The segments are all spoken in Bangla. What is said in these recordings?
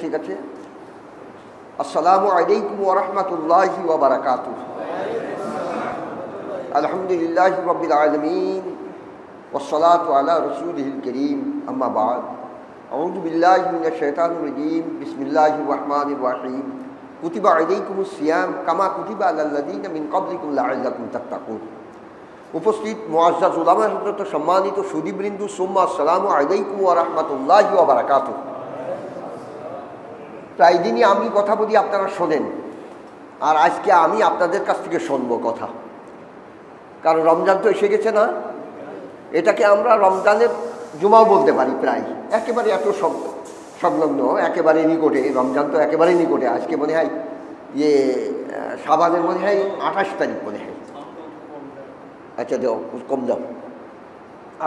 ঠিক আছে? আসসালামু আলাইকুম ওয়া রাহমাতুল্লাহি ওয়া বারাকাতুহু। আলহামদুলিল্লাহি রাব্বিল আলামিন ওয়াসসালাতু আলা রাসূলিহিল কারীম, আম্মা বা'দ। আউযু বিল্লাহি মিনাশ শাইতানির রাজীম। বিসমিল্লাহির রাহমানির রাহিম। কুতিবা আলাইকুমুস সিয়াম কামা কুতিবা আলাল লাযীনা মিন ক্বাবলিকুম লাআল্লাকুম তাত্তাকুন। উপস্থিত মুআজ্জাজ উলামা হযরত সম্মানিত সুদীবৃন্দ, সুম্মা আসসালামু আলাইকুম ওয়া রাহমাতুল্লাহি ওয়া বারাকাতুহু। প্রায় দিনই আমি কথা বলি, আপনারা শোনেন, আর আজকে আমি আপনাদের কাছ থেকে শুনবো কথা। কারণ রমজান তো এসে গেছে না, এটাকে আমরা রমজানের জুমাও বলতে পারি। প্রায় একেবারে এত সংলগ্ন, একেবারে নিকটে, রমজান তো একেবারে নিকটে। আজকে মনে হয় শাবানের মনে হয় 28 তারিখ মনে হয়। আচ্ছা দাও, কম দাও।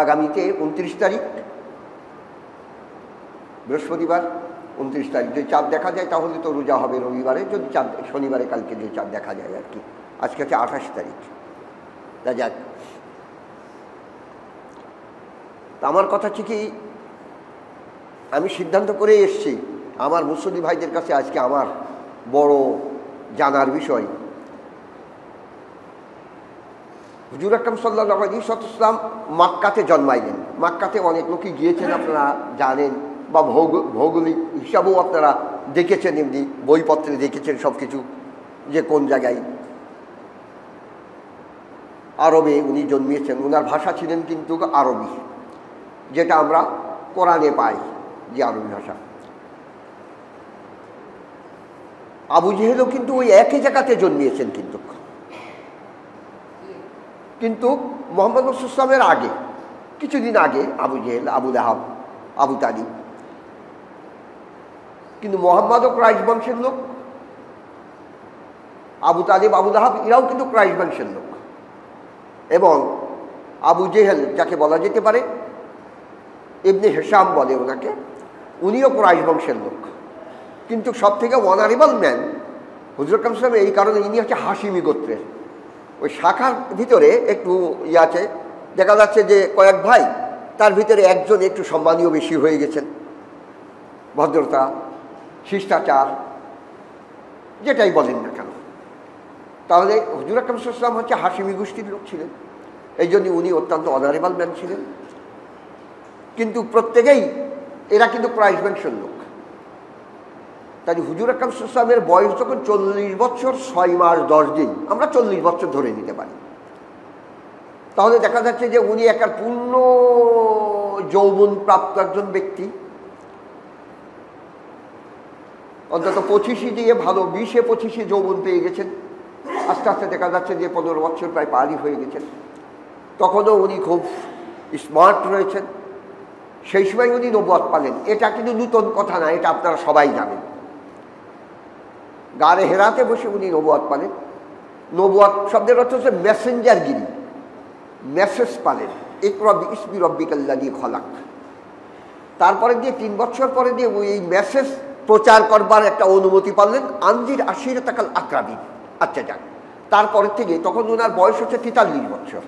আগামীতে 29 তারিখ বৃহস্পতিবার, 29 তারিখ যদি চাঁদ দেখা যায় তাহলে তো রোজা হবে রবিবারে, যদি চাঁদ শনিবারে কালকে যদি চাঁদ দেখা যায় আর কি। আজকে হচ্ছে 28 তারিখ। তা যাক, আমার কথা হচ্ছে কি, আমি সিদ্ধান্ত করে এসছি আমার মুসল্লি ভাইদের কাছে আজকে আমার বড় জানার বিষয়। হুজুর আকরাম সাল্লাল্লাহু আলাইহি ওয়াসাল্লাম মক্কাতে জন্মাইলেন। মক্কাতে অনেক লোকই গিয়েছেন, আপনারা জানেন, বা ভৌগোলিক হিসাবেও আপনারা দেখেছেন, এমনি বইপত্রে দেখেছেন সব কিছু, যে কোন জায়গায় আরবে উনি জন্মিয়েছেন। ওনার ভাষা ছিলেন কিন্তু আরবি, যেটা আমরা কোরআনে পাই, যে আরবি ভাষা। আবু জেহেলও কিন্তু ওই একই জায়গাতে জন্মিয়েছেন, কিন্তু মুহাম্মদ রাসূলুল্লাহ সাল্লাল্লাহু আলাইহি ওয়াসাল্লামের আগে, কিছুদিন আগে আবু জেহেল, আবু লাহাব, আবু তালিব। কিন্তু মুহাম্মদও কুরাইশ বংশের লোক, আবু তালিব, আবু লাহাব এরাও কিন্তু কুরাইশ বংশের লোক। এবং আবু জেহেল, যাকে বলা যেতে পারে ইবনে হিশাম বলে ওনাকে, উনিও কুরাইশ বংশের লোক। কিন্তু সব থেকে অনারেবল ম্যান হুজুর আকরাম সাল্লাল্লাহু আলাইহি ওয়াসাল্লাম, এই কারণে ইনি হচ্ছে হাশিমি গোত্রের। ওই শাখার ভিতরে একটু আছে, দেখা যাচ্ছে যে কয়েক ভাই, তার ভিতরে একজন একটু সম্মানীয় বেশি হয়ে গেছেন। ভদ্রতা, শিষ্টাচার, যেটাই বলেন না কেন, তাহলে হুজুর আকরাম সাল্লাল্লাহু আলাইহি ওয়াসাল্লাম হচ্ছে হাশিমি গোষ্ঠীর লোক ছিলেন, এই জন্য উনি অত্যন্ত অনারেবল ম্যান ছিলেন। কিন্তু প্রত্যেকেই এরা কিন্তু কুরাইশ বংশের লোক। তাই হুজুর আকরাম সাল্লাল্লাহু আলাইহি ওয়াসাল্লামের বয়স যখন 40 বছর 6 মাস 10 দিন, আমরা 40 বছর ধরে নিতে পারি, তাহলে দেখা যাচ্ছে যে উনি একটা পূর্ণ যৌবন প্রাপ্ত একজন ব্যক্তি। অন্তত 25 দিয়ে ভালো, 20-25 যৌবন পেয়ে গেছেন। আস্তে আস্তে দেখা যাচ্ছে যে 15 বছর প্রায় পারই হয়ে গেছেন। তখনও উনি খুব স্মার্ট রয়েছেন। সেই সময় উনি নবুয়ত পালেন। এটা কিন্তু নূতন কথা না, এটা আপনারা সবাই জানেন। গারে হেরাতে বসে উনি নবুয়ত পালেন। নবুয়ত শব্দের অর্থ হচ্ছে মেসেঞ্জারগিরি, মেসেজ পালেন। ইকরা বিইসমি রাব্বিকাল্লাযী খলাক। তারপরে দিয়ে 3 বছর পরে দিয়ে ওই মেসেজ প্রচার করবার একটা অনুমতি পালেন, আনজির আশিরাতাকাল আকরাবিন। আচ্ছা যাক, তারপরে থেকে তখন ওনার বয়স হচ্ছে 43 বছর।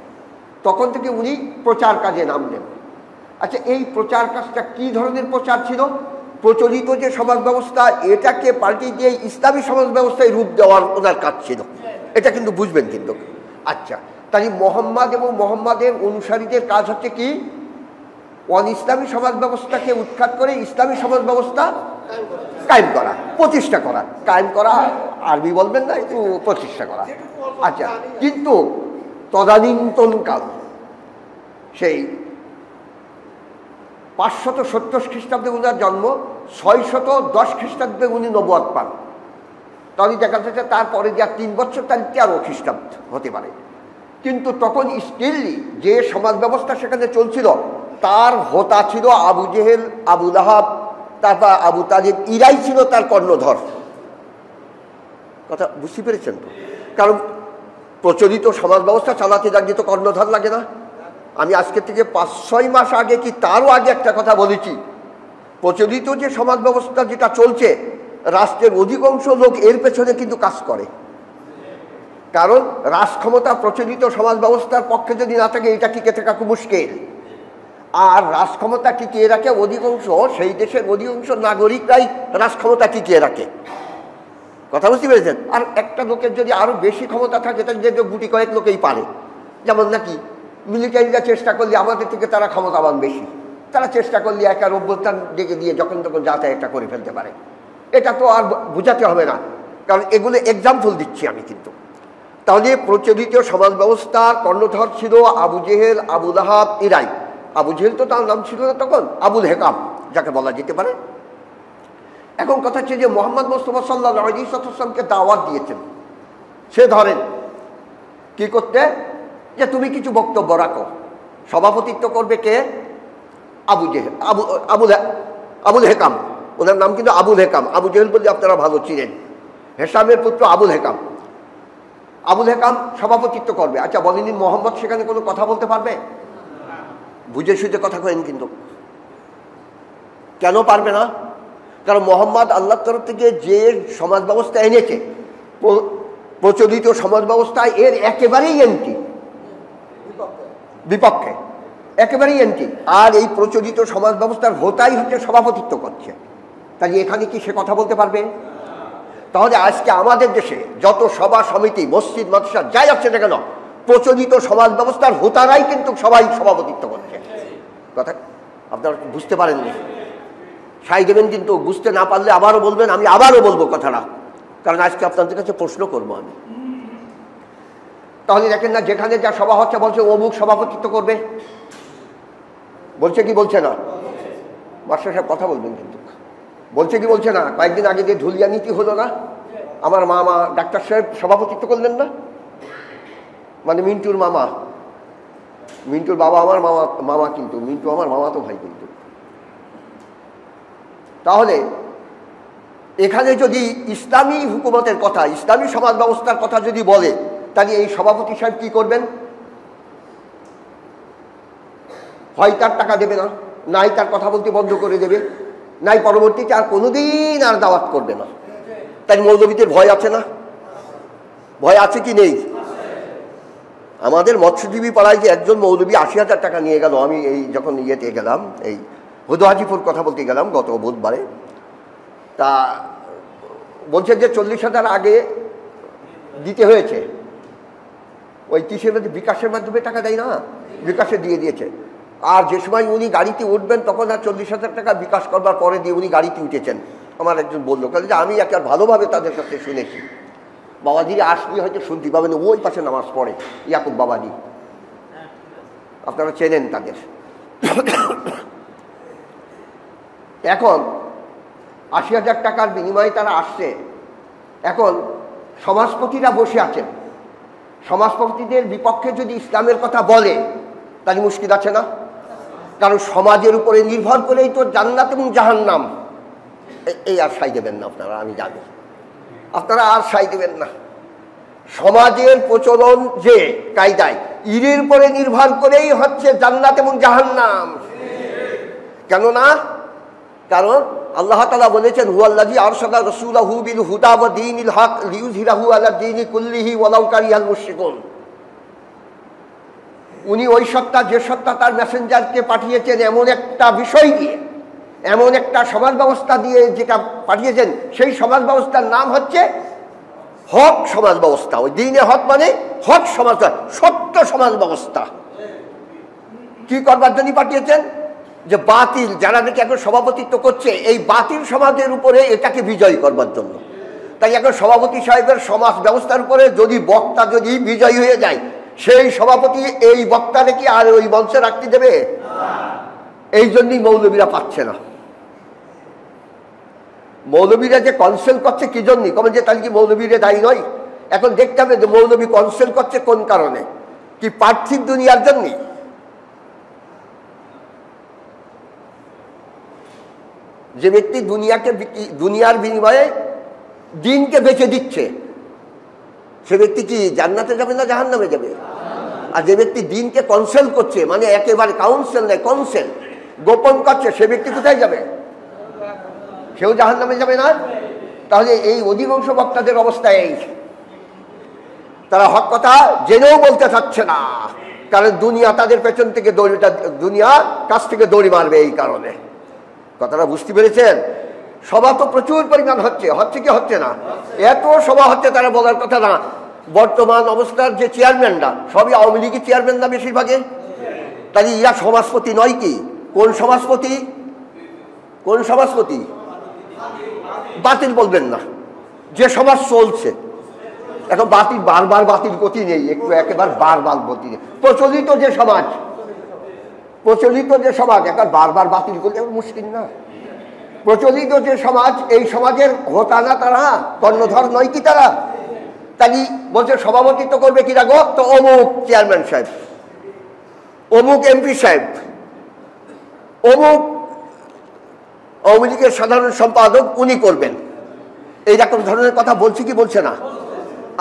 তখন থেকে উনি প্রচার কাজে নামলেন। আচ্ছা, এই প্রচার কাজটা কী ধরনের প্রচার ছিল? প্রচলিত যে সমাজ ব্যবস্থা, এটাকে পাল্টে দিয়ে ইসলামী সমাজ ব্যবস্থায় রূপ দেওয়ার ওনার কাজ ছিল। এটা কিন্তু বুঝবেন কিন্তু। আচ্ছা, তাই মোহাম্মদ এবং মোহাম্মদের অনুসারীদের কাজ হচ্ছে কি? অন ইসলামী সমাজ ব্যবস্থাকে উৎখাত করে ইসলামী সমাজ ব্যবস্থা কায়েম করা, প্রতিষ্ঠা করা। কায়েম করা আরবি বলবেন না, একটু প্রতিষ্ঠা করা। আচ্ছা, কিন্তু তদানীন্তনকাল, সেই 570 খ্রিস্টাব্দে উনার জন্ম, 610 খ্রিস্টাব্দে উনি নবুয়ত পান। তাহলে দেখা যাচ্ছে তারপরে যা 3 বছর, তাহলে 13 খ্রিস্টাব্দ হতে পারে। কিন্তু তখন স্টিললি যে সমাজ ব্যবস্থা সেখানে চলছিল, তার হোতা ছিল আবু জেহেল, আবু লাহাব, তারপর আবু তালিব। ইরাই ছিল তার কর্ণধর। কথা বুঝতে পেরেছেন তো? কারণ প্রচলিত সমাজ ব্যবস্থা চালাতে গিয়ে তো কর্ণধর লাগে না। আমি আজকে থেকে 5-6 মাস আগে কি তারও আগে একটা কথা বলেছি, প্রচলিত যে সমাজ ব্যবস্থা যেটা চলছে, রাষ্ট্রের অধিকাংশ লোক এর পেছনে কিন্তু কাজ করে। কারণ রাষ্ট্র ক্ষমতা প্রচলিত সমাজ ব্যবস্থার পক্ষে যদি না থাকে, এটা টিকে থাকা খুব মুশকিল। আর রাজক্ষমতা টিকিয়ে রাখে অধিকাংশ সেই দেশের অধিকাংশ নাগরিকরাই রাজক্ষমতা টিকিয়ে রাখে। কথা বুঝতে পেরেছেন? আর একটা লোকের যদি আরো বেশি ক্ষমতা থাকে তাহলে যে গুটি কয়েক লোকেই পারে। যেমন নাকি মিলিটারিরা চেষ্টা করলে আমাদের থেকে তারা ক্ষমতাবান বেশি, তারা চেষ্টা করলে একা অভ্যুত্থান ডেকে দিয়ে যখন তখন যাতে একটা করে ফেলতে পারে। এটা তো আর বোঝাতে হবে না, কারণ এগুলো এক্সাম্পল দিচ্ছি আমি। কিন্তু তাহলে প্রচলিত সমাজ ব্যবস্থার কর্ণধর ছিল আবু জেহেল, আবু লাহাব, ইরাই। আবু জেহেল তো তার নাম ছিল না তখন, আবুল হেকাম যাকে বলা যেতে পারে। এখন কথা হচ্ছে যে মোহাম্মদ মুস্তাফা সাল্লাল্লাহু আলাইহি ওয়াসাল্লামকে দাওয়াত দিয়েছেন। সে ধরেন কি করতে, যে তুমি কিছু বক্তব্য রাখো। সভাপতিত্ব করবে কে? আবু জেহেল, আবুল হেকাম। ওনার নাম কিন্তু আবুল হেকাম। আবু জেহেল বললে আপনারা ভালো চিনেন, হেশামের পুত্র আবুল হেকাম। আবুল হেকাম সভাপতিত্ব করবে। আচ্ছা বলেন, মোহাম্মদ সেখানে কোনো কথা বলতে পারবে? বুঝে সুঝে কথা করেন কিন্তু। কেন পারবে না? কারণ মোহাম্মদ আল্লাহর তরফ থেকে যে সমাজ ব্যবস্থা এনেছে, প্রচলিত সমাজ ব্যবস্থায় এর একেবারেই এন্টি, বিপক্ষে, একেবারেই এন্টি। আর এই প্রচলিত সমাজ ব্যবস্থার হোতাই হচ্ছে সভাপতিত্ব করছে। তাই এখানে কি সে কথা বলতে পারবে? তাহলে আজকে আমাদের দেশে যত সভা সমিতি, মসজিদ, মাদ্রাসা যাই আছে না কেন, প্রচলিত সমাজ ব্যবস্থার হোতারাই কিন্তু সবাই সভাপতিত্ব করছে। কথা আপনারা বুঝতে পারেননি, সাই দেবেন কিন্তু। বুঝতে না পারলে আবারও বলবেন, আমি আবারও বলবো কথাটা, কারণ আজকে আপনাদের কাছে প্রশ্ন করবো আমি। তাহলে দেখেন না, যেখানে যা সভা হচ্ছে বলছে অমুক সভাপতিত্ব করবে, বলছে কি বলছে না? মাস্টার সাহেব কথা বলবেন কিন্তু, বলছে কি বলছে না? কয়েকদিন আগে যে ধুলিয়া নীতি হলো না, আমার মামা ডাক্তার সাহেব সভাপতিত্ব করলেন না, মানে মিন্টুর মামা, মিন্টুর বাবা আমার মামা কিন্তু মিন্টু আমার মামা তো ভাই কিন্তু। তাহলে এখানে যদি ইসলামী হুকুমতের কথা, ইসলামী সমাজ ব্যবস্থার কথা যদি বলে, তাহলে এই সভাপতি সাহেব কি করবেন? হয় তার টাকা দেবে না, নাই তার কথা বলতে বন্ধ করে দেবে, নাই পরবর্তীতে আর কোনোদিন আর দাওয়াত করবে না। তাই মৌলবীদের ভয় আছে না? ভয় আছে কি নেই? আমাদের মৎস্যজীবী পাড়ায় যে একজন মৌলবী ৮০,০০০ টাকা নিয়ে গেল, আমি এই যখন ইয়েতে গেলাম, এই হুদুহাজিপুর কথা বলতে গেলাম গত বুধবারে, তা বলছেন যে ৪০,০০০ আগে দিতে হয়েছে। ওই কিসের মধ্যে, বিকাশের মাধ্যমে টাকা দেয় না, বিকাশে দিয়ে দিয়েছে। আর যে সময় উনি গাড়িতে উঠবেন তখন আর ৪০,০০০ টাকা বিকাশ করবার পরে দিয়ে উনি গাড়িতে উঠেছেন। আমার একজন বললো, কারণ যে আমি একে ভালোভাবে তাদের কাছে শুনেছি। বাবাজিরা আসলে হয়তো শুনতে পাবেন, ওই পাশে নামাজ পড়ে, ইয়াকুব বাবাজি, আপনারা চেনেন তাদের। এখন ৮০,০০০ টাকার বিনিময়ে তারা আসছে। এখন সমাজপতিরা বসে আছেন, সমাজপতিদের বিপক্ষে যদি ইসলামের কথা বলে তাহলে মুশকিল আছে না? কারণ সমাজের উপরে নির্ভর করেই তো জান্নাত এবং জাহান্নাম। এই আর সাই দেবেন না আপনারা, আমি জানি আপনারা আর সাই দেবেন না। সমাজের প্রচলন যে কায়দায়, এর উপরে নির্ভর করেই হচ্ছে জান্নাত এবং জাহান্নাম। কেননা কারণ আল্লাহ তাআলা বলেছেন, হুয়াল্লাযী আরসালা রাসূলাহু বিল হুদা ওয়া দীনিল হক লিইয়ুযহিরাহু আলা দীনি কুল্লিহি ওয়ালাউ কারিহাল মুশরিকুন। উনি ওই সত্তা, যে সত্তা তার মেসেঞ্জারকে পাঠিয়েছেন এমন একটা বিষয় দিয়ে, এমন একটা সমাজ ব্যবস্থা দিয়ে যেটা পাঠিয়েছেন, সেই সমাজ ব্যবস্থার নাম হচ্ছে হক সমাজ ব্যবস্থা। ওই দ্বীনে হক মানে হক সমাজ, সত্য সমাজ ব্যবস্থা। কি করবার জন্য পাঠিয়েছেন? যে বাতিল যারা নাকি এখন সভাপতিত্ব করছে, এই বাতিল সমাজের উপরে এটাকে বিজয় করবার জন্য। তাই এখন সভাপতি সাহেবের সমাজ ব্যবস্থার উপরে যদি বক্তা যদি বিজয়ী হয়ে যায়, সেই সভাপতি এই বক্তারে কি আর ওই মঞ্চে রাখতে দেবে? এই জন্যই মৌলবীরা পাচ্ছে না। মৌলবীরা যে কনসেল করছে কি জন্য, কবে যে তাহলে কি মৌলবীরা দায়ী নয়? এখন দেখতে হবে যে মৌলবী কনসেল করছে কোন কারণে, কি পার্থিব দুনিয়ার জন্য? যে ব্যক্তি দুনিয়ার বিনিময়ে দিনকে বেঁচে দিচ্ছে, সে ব্যক্তি কি জান্নাতে যাবে না জাহান্নামে যাবে? আর যে ব্যক্তি দিনকে কনসেল করছে, মানে একেবারে কাউন্সেল নয়, কনসেল, গোপন করছে, সে ব্যক্তি কোথায় যাবে? সেও জাহান্নামে যাবে না? তাহলে এই অধিকাংশ বক্তাদের অবস্থা এই, তারা হক কথা জেনেও বলতে চাচ্ছে না। কারণ দুনিয়া তাদের পেছন থেকে দড়িটা, দুনিয়া কাছ থেকে দড়ি মারবে এই কারণে। কথাটা বুঝতে পেরেছেন? সভা তো প্রচুর পরিমাণ হচ্ছে, হচ্ছে কি হচ্ছে না? এত সভা হচ্ছে তারা বলার কথা না। বর্তমান অবস্থার যে চেয়ারম্যানরা সবই আওয়ামী লীগের চেয়ারম্যান না বেশিরভাগে। তাই ইয়া সমাজপতি নয় কি? কোন সমাজপতি? কোন সমাজপতি? বাতিল বলবেন না, যে সমাজ চলছে এখন বাতিল, বারবার বাতিল গতি নেই, একটু একেবারে বারবার গতি নেই। প্রচলিত যে সমাজ, প্রচলিত যে সমাজ এখন বারবার বাতিল করলে মুশকিল না। প্রচলিত যে সমাজ, এই সমাজের হোতা না তারা, কর্ণধর নয় কি তারা? তাই বলছে সভাপতিত্ব করবে কিনা গো? তো অমুক চেয়ারম্যান সাহেব, অমুক এমপি সাহেব, অমুক আওয়ামী লীগের সাধারণ সম্পাদক উনি করবেন। এইরকম ধরনের কথা বলছে কি বলছে না?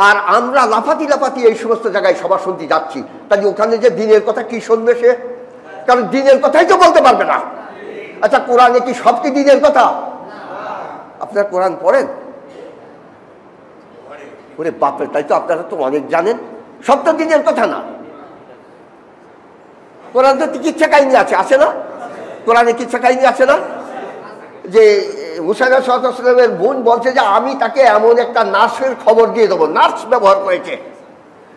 আর আমরা লাফাতি লাফাতি এই সমস্ত জায়গায় সভা শুনতে যাচ্ছি, তাই ওখানে যে দিনের কথা কি শুনবে সে? কারণ দিনের কথাই তো বলতে পারবে না। আচ্ছা, কোরআনে কি সব কি দিনের কথা? আপনারা কোরআন পড়েন? ওরে বাপরে, তাই তো আপনারা তো অনেক জানেন। সব তো দিনের কথা না। কোরআন তো চিকিৎসা কাহিনী আছে, আছে না? কোরআনে চিকিৎসা কাহিনী আছে না? যে মুসা সাল্লাল্লাহু আলাইহি ওয়াসাল্লামের বোন বলছে যে আমি তাকে এমন একটা নার্সের খবর দিয়ে দেবো, নার্স ব্যবহার করেছে,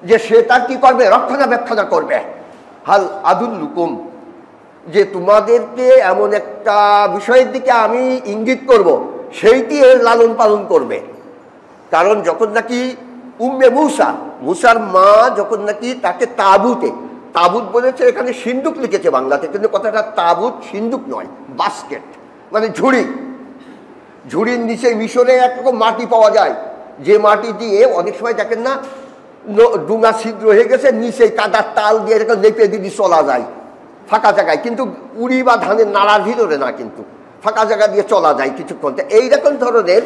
যে সে তার কি করবে? রক্ষণাবেক্ষণা করবে। হাল আদুল্লুকুম, যে তোমাদেরকে এমন একটা বিষয়ের দিকে আমি ইঙ্গিত করব, সেইটি এর লালন পালন করবে। কারণ যখন নাকি উম্মে মুসা, মুসার মা যখন নাকি তাকে তাবুতে, তাবুত বলেছে এখানে সিন্দুক লিখেছে বাংলাতে, কিন্তু কথাটা তাবুত সিন্দুক নয়, বাস্কেট মানে ঝুড়ি। ঝুড়ির নিচে মিশরে একরকম মাটি পাওয়া যায়, যে মাটি দিয়ে অনেক সময় দেখেন না ডুঙা ছিদ্র হয়ে গেছে, নিচে কাদার তাল দিয়ে এরকম লেপে দিদি চলা যায় ফাঁকা জায়গায়, কিন্তু উড়ি বা ধানের নাড়ার ভিতরে না, কিন্তু ফাঁকা জায়গা দিয়ে চলা যায় কিছুক্ষণ। এইরকম ধরনের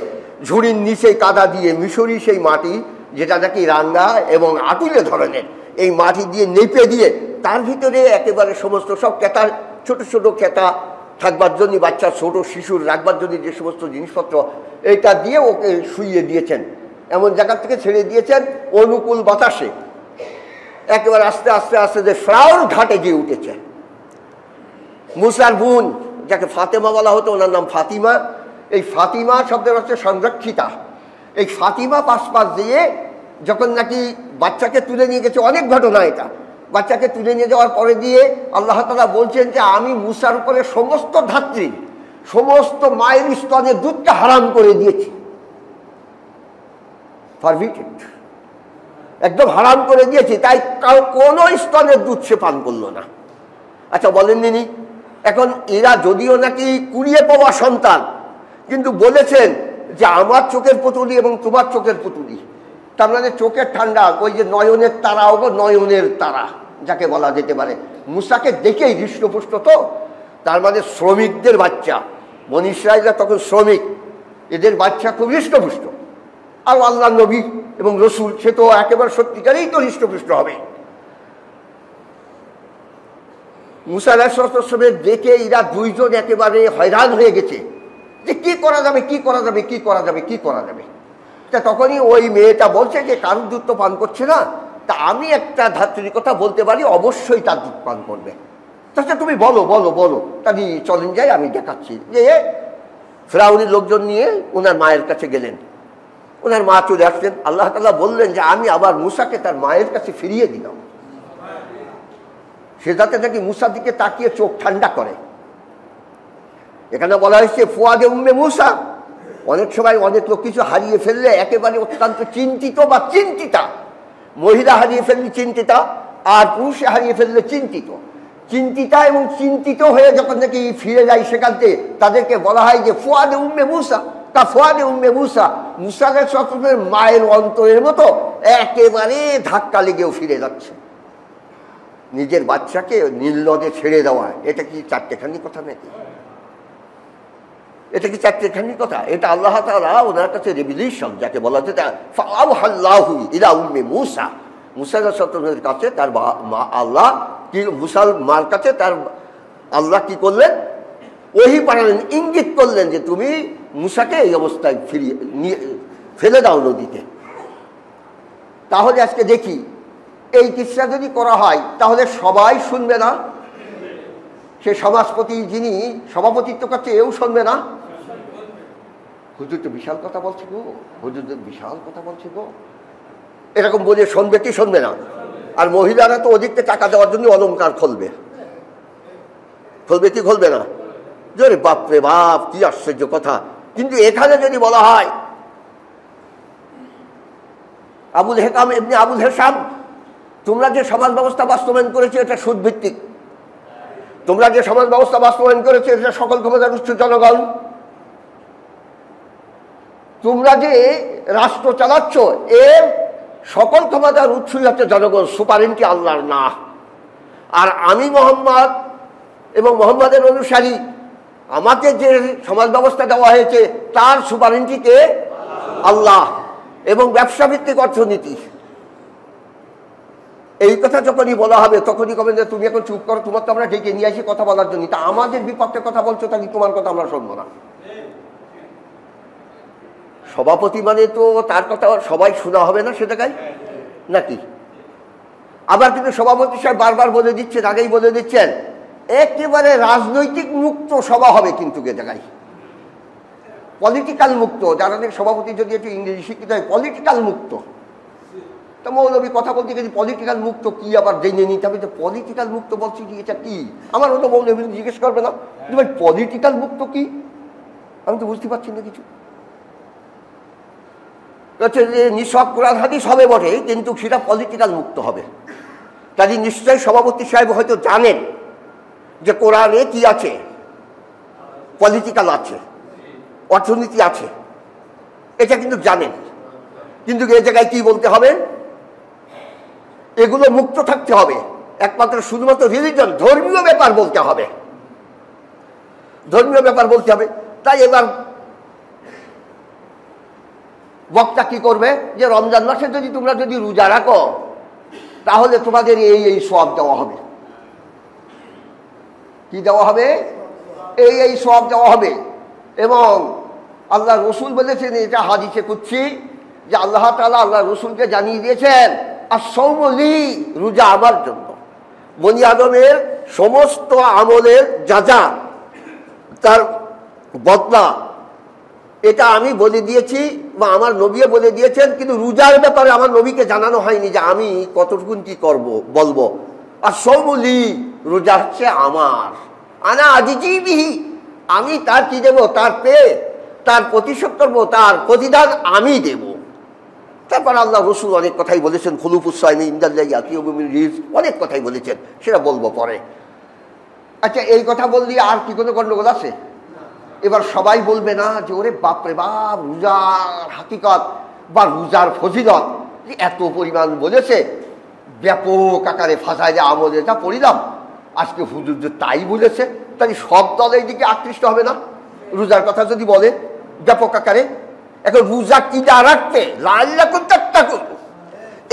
ঝুড়ির নিচে কাদা দিয়ে মিশরি সেই মাটি, যেটা নাকি রাঙ্গা এবং আটুলে ধরনের, এই মাটি দিয়ে নেপে দিয়ে তার ভিতরে একেবারে সমস্ত সব কেতা, ছোট ছোট কেতা থাকবার জন্য, বাচ্চা ছোট শিশুর রাখবার জন্য যে সমস্ত জিনিসপত্র, এটা দিয়ে ওকে শুইয়ে দিয়েছেন, এমন জায়গা থেকে ছেড়ে দিয়েছেন অনুকূল বাতাসে। একেবারে আস্তে আস্তে আস্তে যে ফ্রাউন ঘাটে গিয়ে উঠেছে। মুসার বোন, যাকে ফাতেমা বলা হতো, ওনার নাম ফাতিমা। এই ফাতিমা শব্দের হচ্ছে সংরক্ষিতা। এই ফাতিমা পাশ পাশ দিয়ে যখন নাকি বাচ্চাকে তুলে নিয়ে গেছে, অনেক ঘটনা এটা, বাচ্চাকে তুলে নিয়ে যাওয়ার পরে দিয়ে আল্লাহ তাআলা বলছেন যে আমি মুসার উপরে সমস্ত ধাত্রী, সমস্ত মায়ের স্তনের দুধটা হারাম করে দিয়েছি, ফরবিটেড, একদম হারাম করে দিয়েছি। তাই কোনো স্তনের দুধ সে পান করলো না। আচ্ছা বলেন নিনি, এখন এরা যদিও নাকি কুড়িয়ে পাওয়া সন্তান, কিন্তু বলেছেন যে আমার চোখের পুতুলি এবং তোমার চোখের পুতুলি, তার মানে চোখের ঠান্ডা, ওই যে নয়নের তারা, ওগো নয়নের তারা যাকে বলা যেতে পারে। মুসাকে দেখেই হৃষ্টপুষ্ট, তো তার মানে শ্রমিকদের বাচ্চা, বনী ইসরাইলরা তখন শ্রমিক, এদের বাচ্চা খুব হৃষ্টপুষ্ট। আর আল্লাহ নবী এবং রসুল, সে তো একেবারে সত্যিকারেই তো হৃষ্টপুষ্ট হবে। মুসা আলাইহিস সালামের দেখে এরা দুইজন একেবারে হয়রান হয়ে গেছে যে কি করা যাবে, কি করা যাবে, কি করা যাবে, কি করা যাবে। তা তখনই ওই মেয়েটা বলছে যে কারুর দুধ তো পান করছে না, তা আমি একটা ধাত্রীর কথা বলতে পারি, অবশ্যই তার দুধ পান করবে। তাছাড়া তুমি বলো বলো বলো, তাই চলেন যাই, আমি দেখাচ্ছি। যে ফিরআউনের লোকজন নিয়ে ওনার মায়ের কাছে গেলেন, ওনার মা চলে আসলেন। আল্লাহ তাআলা বললেন যে আমি আবার মুসাকে তার মায়ের কাছে ফিরিয়ে দিলাম, সে যাতে নাকি মুসার দিকে তাকিয়ে চোখ ঠান্ডা করে। এখানে বলা হয়েছে ফুয়াদে উম্মে মুসা। অনেক সময় অনেক লোক কিছু হারিয়ে ফেললে একেবারে অত্যন্ত চিন্তিত বা চিন্তিতা, মহিলা হারিয়ে ফেললে চিন্তিতা, আর পুরুষে হারিয়ে ফেললে চিন্তিত। চিন্তিতা এবং চিন্তিত হয়ে যখন নাকি ফিরে যায় সেখান থেকে, তাদেরকে বলা হয় যে ফুয়াদে উম্মে মুসা। তা ফুয়াদে উম্মে মুসা, মুসা আলাইহিস সালামের মায়ের অন্তরের মতো একেবারে ধাক্কা লেগেও ফিরে যাচ্ছে। নিজের বাচ্চাকে নীল নদে ছেড়ে দেওয়া, এটা কি চারটেখানি কথা নাকি? এটা কি চারটেখানি কথা? এটা আল্লাহ তাআলা ওনার কাছে রেভিলেশন যাকে বলা হচ্ছে, ফাআওহাল্লাহু ইলা উম্মি মুসা, মুসা আলাইহিস সালামের কাছে তার আল্লাহ কি, মুসার মার কাছে তার আল্লাহ কি করলেন? ওহী পাঠালেন, ইঙ্গিত করলেন যে তুমি মুসাকে এই অবস্থায় ফিরিয়ে ফেলে দাও নদীতে। তাহলে আজকে দেখি এই কিসা যদি করা হয় তাহলে সবাই শুনবে না? সে সমাজপতি যিনি সভাপতিত্ব করছে এও শুনবে না? হুজুর তো বিশাল কথা বলছে গো, হুজুর তো বিশাল কথা বলছে গো, এরকম বলে শুনবে কি শুনবে না? আর মহিলারা তো ওদিকতে টাকা দেওয়ার জন্য অলংকার খুলবে, খুলবে কি খুলবে না? জোরে বাপরে বাপ, কি আশ্চর্য কথা। কিন্তু এখানে যদি বলা হয় আবুল হেকাম এমনি আবুল হেসাম, তোমরা যে সমাজ ব্যবস্থা বাস্তবায়ন করেছে এটা সুদ ভিত্তিক, তোমরা যে সমাজ ব্যবস্থা বাস্তবায়ন করেছে এটা সকল ক্ষমতার উচ্চ জনগণ, তোমরা যে রাষ্ট্র চালাচ্ছ এর সকল ক্ষমতার উৎসই হচ্ছে জনগণ, সুপারিনটি আল্লাহর না। আর আমি মোহাম্মদ এবং মোহাম্মদের অনুসারী, আমাকে যে সমাজ ব্যবস্থা দেওয়া হয়েছে তার সুপারিনটিকে আল্লাহ, এবং ব্যবসা ভিত্তিক অর্থনীতি। এই কথা যখনই বলা হবে তখনই কবেন যে তুমি এখন চুপ করো, তোমার তো আমরা ডেকে নিয়ে আসি কথা বলার জন্য, তা আমাদের বিপক্ষে কথা বলছো, তাহলে তোমার কথা আমরা শুনবো না। সভাপতি মানে তো তার কথা সবাই শোনা হবে না সে জায়গায় নাকি? আবার কিন্তু সভাপতি সাহেব বারবার বলে দিচ্ছেন, আগেই বলে দিচ্ছেন, একেবারে রাজনৈতিক মুক্ত সভা হবে কিন্তু এ জায়গায়, পলিটিক্যাল মুক্ত। যারা সভাপতি যদি একটু ইংরেজি শিক্ষিত হয়, পলিটিক্যাল মুক্ত। তা মৌলবী কথা বলতে গেছি পলিটিক্যাল মুক্ত কি আবার জেনে নিতে হবে, যে পলিটিক্যাল মুক্ত বলছি কি, এটা কি? আমার মতো মৌলবী জিজ্ঞেস করবে না যে ভাই পলিটিক্যাল মুক্ত কি, আমি তো বুঝতে পারছি না কিছু। হচ্ছে যে নিঃসব কোরআন হাদিস হবে বটে, কিন্তু সেটা পলিটিক্যাল মুক্ত হবে। কাজে নিশ্চয়ই সভাপতি সাহেব হয়তো জানেন যে কোরআনে কি আছে, পলিটিক্যাল আছে, অর্থনীতি আছে, এটা কিন্তু জানেন। কিন্তু এ জায়গায় কি বলতে হবে, এগুলো মুক্ত থাকতে হবে, একমাত্র শুধুমাত্র রিলিজন, ধর্মীয় ব্যাপার বলতে হবে, ধর্মীয় ব্যাপার বলতে হবে। তাই এবার বক্তা কি করবে, যে রমজান মাসে যদি তোমরা যদি রোজা রাখো তাহলে তোমাদের এই এই সওয়াব দেওয়া হবে। কি দেওয়া হবে? এই এই সওয়াব দেওয়া হবে। এবং আল্লাহ রসুল বলেছেন, এটা হাদিসে কুদসি, যে আল্লাহ তাআলা আল্লাহ রসুলকে জানিয়ে দিয়েছেন, আর সৌমলি, রোজা আমার জন্য। বনি আদমের সমস্ত আমলের যা তার বদলা এটা আমি বলে দিয়েছি, বা আমার নবীও বলে দিয়েছেন, কিন্তু রোজার ব্যাপারে আমার নবীকে জানানো হয়নি যে আমি কতটুকুন কি করব বলবো। আর সৌমলি, রোজা হচ্ছে আমার, আনা আজিজিবিহি, আমি তার কি দেবো, তার পেয়ে তার প্রতিশোধ করবো, তার প্রতিদান আমি দেব। তারপর আল্লাহ রসুল অনেক কথাই বলেছেন, খুলুফুসাইমি ইনদাল্লাহি আতিয়ুমির রিজক, অনেক কথাই বলেছেন, সেটা বলবো পরে। আচ্ছা, এই কথা বললি আর কি কোনো গন্ডগোল আছে? এবার সবাই বলবে না যে ওরে বাপরে বাপ, রোজার হাকিকত বা রোজার ফজিলত এত পরিমাণ বলেছে, ব্যাপক আকারে ফাসাইলে আমলে যা পড়িলাম, আজকে হুজুর যে তাই বলেছে, তাই সব দল এই দিকে আকৃষ্ট হবে না রোজার কথা যদি বলে ব্যাপক আকারে? এখন রোজা কিনা রাখতে লাল্লাকুন তাত্তাকুন,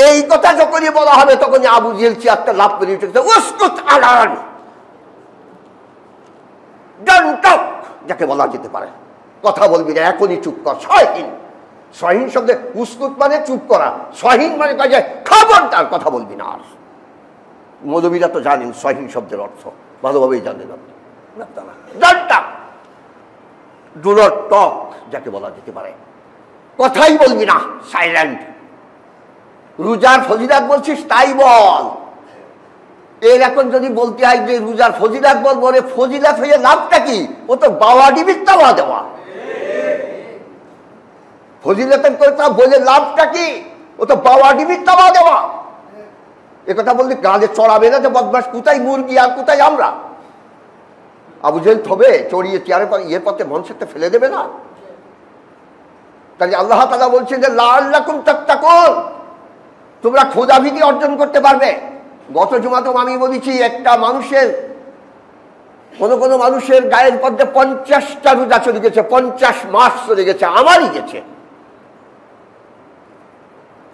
এই কথা যখনই বলা হবে তখনই আবু জেহেল চেয়ারটা লাভ করে উঠেছে, উসকুত আলান, ডোন্ট টক, যাকে বলা যেতে পারে, কথা বলবি না, এখনই চুপ কর। সহিন, সহিন শব্দে উসকুত মানে চুপ করা, সহিন মানে কাজে খবরদার কথা বলবি না। আর মৌলবীরা তো জানেন সহিন শব্দের অর্থ, ভালোভাবেই জানেন আপনি। ডোন্ট টক, ডু নট টক, যাকে বলা যেতে পারে, কথাই বলবি না, সাইলেন্ট। রোজার ফজিলাত বলছিস তাই বল। এর এখন যদি বলতে হয় যে রোজার ফজিলাত বল, বলে ফজিলাত হয়ে লাভটা কি? ও তো বাওয়া ডিবির তাওয়া দেওয়া। ফজিলাতের কথা বলে লাভটা কি? ও তো বাওয়া ডিবির তাওয়া দেওয়া। একথা বললে গালে চড়াবে না যে বদমাস, কোথায় মুরগি আর কোথায় আমরা? আবু জেহেল থবে চড়িয়ে চেয়ারের পর ইয়ের পথে মনসেতে ফেলে দেবে না? তাহলে আল্লাহ তাআলা বলছেন যে লাআল্লাকুম তাত্তাকুন, তোমরা খোদাভীতি অর্জন করতে পারবে। গত জুমাতেও আমি বলেছি, একটা মানুষের কোনো মানুষের গায়ের মধ্যে 50টা রোজা চলে গেছে, 50 মাস চলে গেছে, আমারই গেছে।